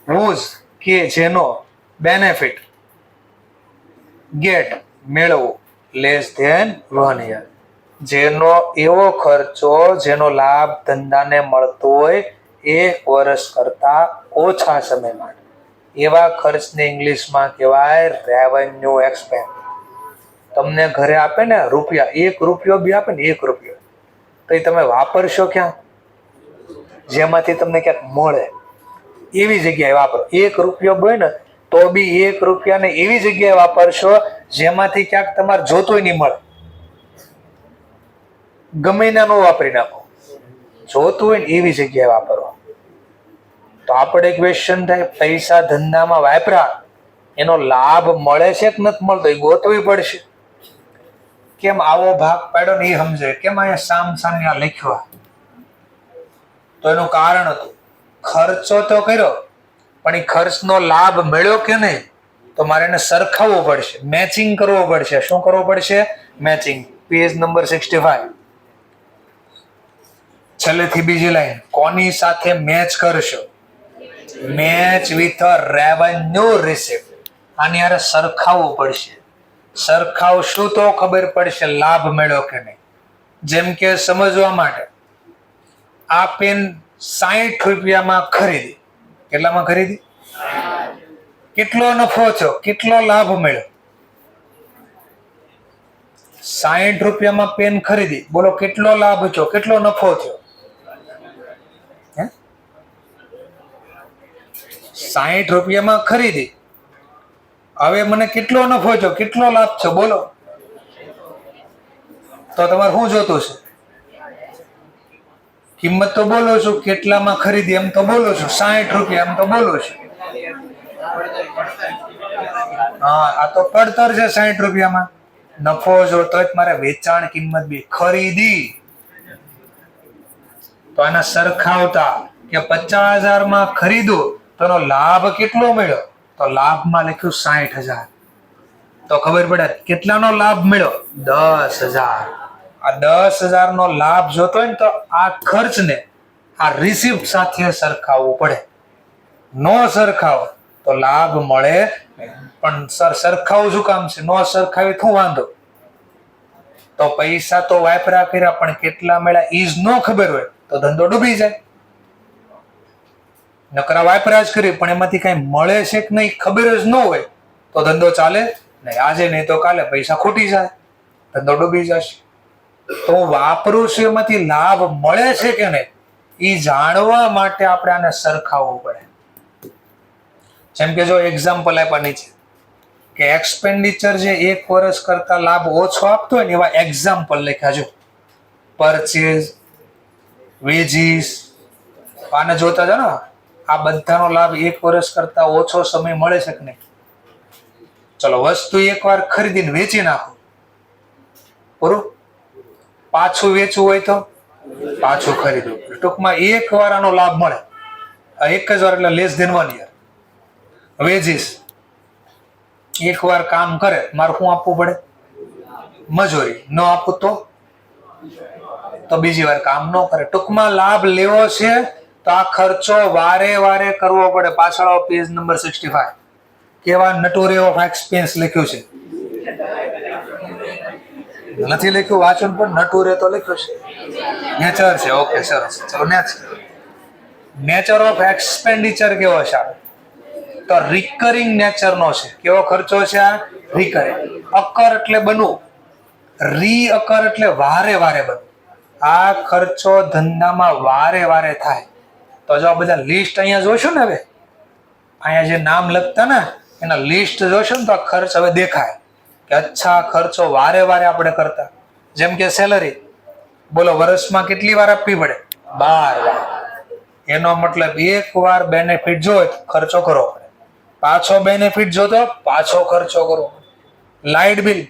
Speaker 1: whose કે જેનો, બેનિફિટ ગેટ મેળવવું, લેસ ધેન 1 year. જેનો એવો ખર્ચો જેનો લાભ ધંધાને મળતો હોય 1 વર્ષ કરતા ઓછા સમય માટે. એવા ખર્ચને ઇંગ્લિશમાં કહેવાય રેવન્યુ એક્સપેન્સ. તમને ઘરે આપે ને રૂપિયા, 1 રૂપિયો બી આપે ને 1 રૂપિયો, તો એ તમે વાપરશો ક્યાં? જેમાંથી તમને ક્યાંક મળે એવી જગ્યાએ વાપરો. 1 રૂપિયો હોય ને તો બી 1 રૂપિયાને એવી જગ્યાએ વાપરશો જેમાંથી ક્યાંક તમારે જોતોય નહીં મળે. ગમે ના નો વાપરી નાખો, જોતું હોય ને એવી જગ્યાએ વાપરો. તો આપણે ક્વેશ્ચન થાય, પૈસા ધંધામાં વાપરા, એનો લાભ મળે છે કે નથી મળતો એ ગોતવી પડશે. કેમ આવો ભાગ પાડ્યો ને એ સમજે. કેમ અહીંયા સામ સામે લખ્યો? તો એનું કારણ હતું ખર્ચો તો કર્યો પણ એ ખર્ચનો લાભ મળ્યો કે નહીં, તો મારે એને સરખાવવું પડશે, મેચિંગ કરવું પડશે. શું કરવું પડશે? મેચિંગ. પેજ નંબર 65 છેલ્લેથી બીજી લાઈન, કોની સાથે મેચ કરશો? Match with revenue receipt. આની હારે સરખાવવું પડશે. સરખાવશું તો ખબર પડશે લાભ મળ્યો કે નહીં. જેમ કે સમજવા માટે, આ પેન 60 રૂપિયામાં ખરીદી. કેટલામાં ખરીદી? કેટલો નફો થયો, કેટલો લાભ મળ્યો? 60 રૂપિયામાં પેન ખરીદી, બોલો કેટલો લાભ થયો, કેટલો નફો થયો? 60 રૂપિયામાં ખરીદી હવે મને કેટલો નફો છે, કેટલો લાભ છે, બોલો. તો તમારે શું જોતું છે? કિંમત તો બોલો છું, કેટલામાં ખરીદી એમ તો બોલો છું, 60 રૂપિયા એમ તો બોલો છું. હા, આ તો પડતર છે 60 રૂપિયામાં. નફો જોતો જ મારે વેચાણ કિંમત બી ખરીદી. તો આના સરખાવતા કે 50,000 માં ખરીદો તો એનો લાભ કેટલો મળ્યો? તો લાભમાં લખ્યું 60,000. તો ખબર પડે કેટલાનો લાભ મળ્યો? 10,000. આ 10,000 નો લાભ જોતો હોય ને તો આ ખર્ચને આ રિસિપ્ટ સાથે સરખાવવું પડે. નો સરખાવો તો લાભ મળે પણ સર સરખાવું શું કામ છે? નો સરખાવી શું વાંધો? તો પૈસા તો વાપરા કર્યા પણ કેટલા મળ્યા ઈ જ ન ખબર હોય તો ધંધો ડૂબી જાય. નકરા વાપરા જ કરી પણ એમાંથી કઈ મળે છે કે નહીં ખબર જ ન હોય તો ધંધો ચાલે નહીં. આજે નહીં તો કાલે પૈસા ખૂટી જાય, ધંધો ડૂબી જશે. તો હું વાપરું છું એમાંથી લાભ મળે છે કે નહીં એ જાણવા માટે આપણે આને સરખાવવું પડે. જેમ કે જો એક્ઝામ્પલ આપવાની છે કે એક્સપેન્ડિચર જે 1 વર્ષ કરતા લાભ ઓછો આપતો હોય ને એવા એક્ઝામ્પલ લખ્યા જો. પરચેઝ, વેજીસ, આને જોતા જાઓ ને આ બધાનો લાભ 1 વર્ષ કરતા ઓછો સમય મળે છે કે નહીં? ચલો વસ્તુ એકવાર ખરીદીને વેચી નાખો, પૂરું. પાછું વેચવું હોય તો પાછું ખરીદવું. ટૂંકમાં એક વાર આનો લાભ મળે, એક જ વાર એટલે લેસ ધેન 1 યર. વેજીસ એક વાર કામ કરે મારે શું આપવું પડે? મજૂરી. ન આપું તો બીજી વાર કામ ન કરે. ટૂંકમાં લાભ લેવો છે તો આ ખર્ચો વારે વારે કરવો પડે. પાછળ પેજ નંબર 65 કેવા નટોરે ઓફ એક્સપેન્સ લખ્યું છે. નથી લખ્યું વાંચન પણ નટુરે તો લખ્યું છે. નેચર છે. ઓકે સરસ. ચલો નેચર ઓફ એક્સપેન્ડિચર કેવો છે? તો રિકરિંગ નેચર નો છે. કેવો ખર્ચો છે આ? રિકરિંગ. અકર એટલે બનવું, રી અકર એટલે વારે વારે બનવું. આ ખર્ચો ધંધામાં વારે વારે થાય. તો જો આ બધા લિસ્ટ અહીંયા જોશો ને, હવે અહીંયા જે નામ લખતા ને એના લિસ્ટ જોશો ને તો આ ખર્ચ હવે દેખાય કે અચ્છા ખર્ચો વારે વારે આપણે કરતા. જેમ કે સેલરી, બોલો વર્ષમાં કેટલી વાર આપવી પડે? 12 વાર. એનો મતલબ એક વાર બેનિફિટ જોયો તો ખર્ચો કરવો પડે, પાછો બેનિફિટ જોતો પાછો ખર્ચો કરવો પડે. લાઇટ બિલ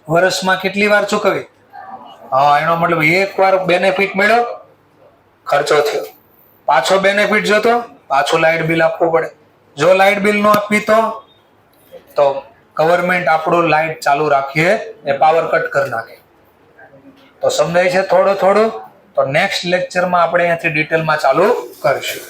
Speaker 1: વર્ષમાં કેટલી વાર ચૂકવી? હા, એનો મતલબ એક વાર બેનિફિટ મળ્યો, ખર્ચો થયો, પાછો બેનિફિટ જોતો પાછું લાઇટ બિલ આપવું પડે. જો લાઇટ બિલ નો આપવી તો ગવર્મેન્ટ આપણું લાઇટ ચાલુ રાખીએ એ પાવર કટ કરી નાખે. તો સમજાય છે થોડું થોડું? તો નેક્સ્ટ લેક્ચરમાં આપણે અહીંયાથી ડિટેલમાં ચાલુ કરીશું.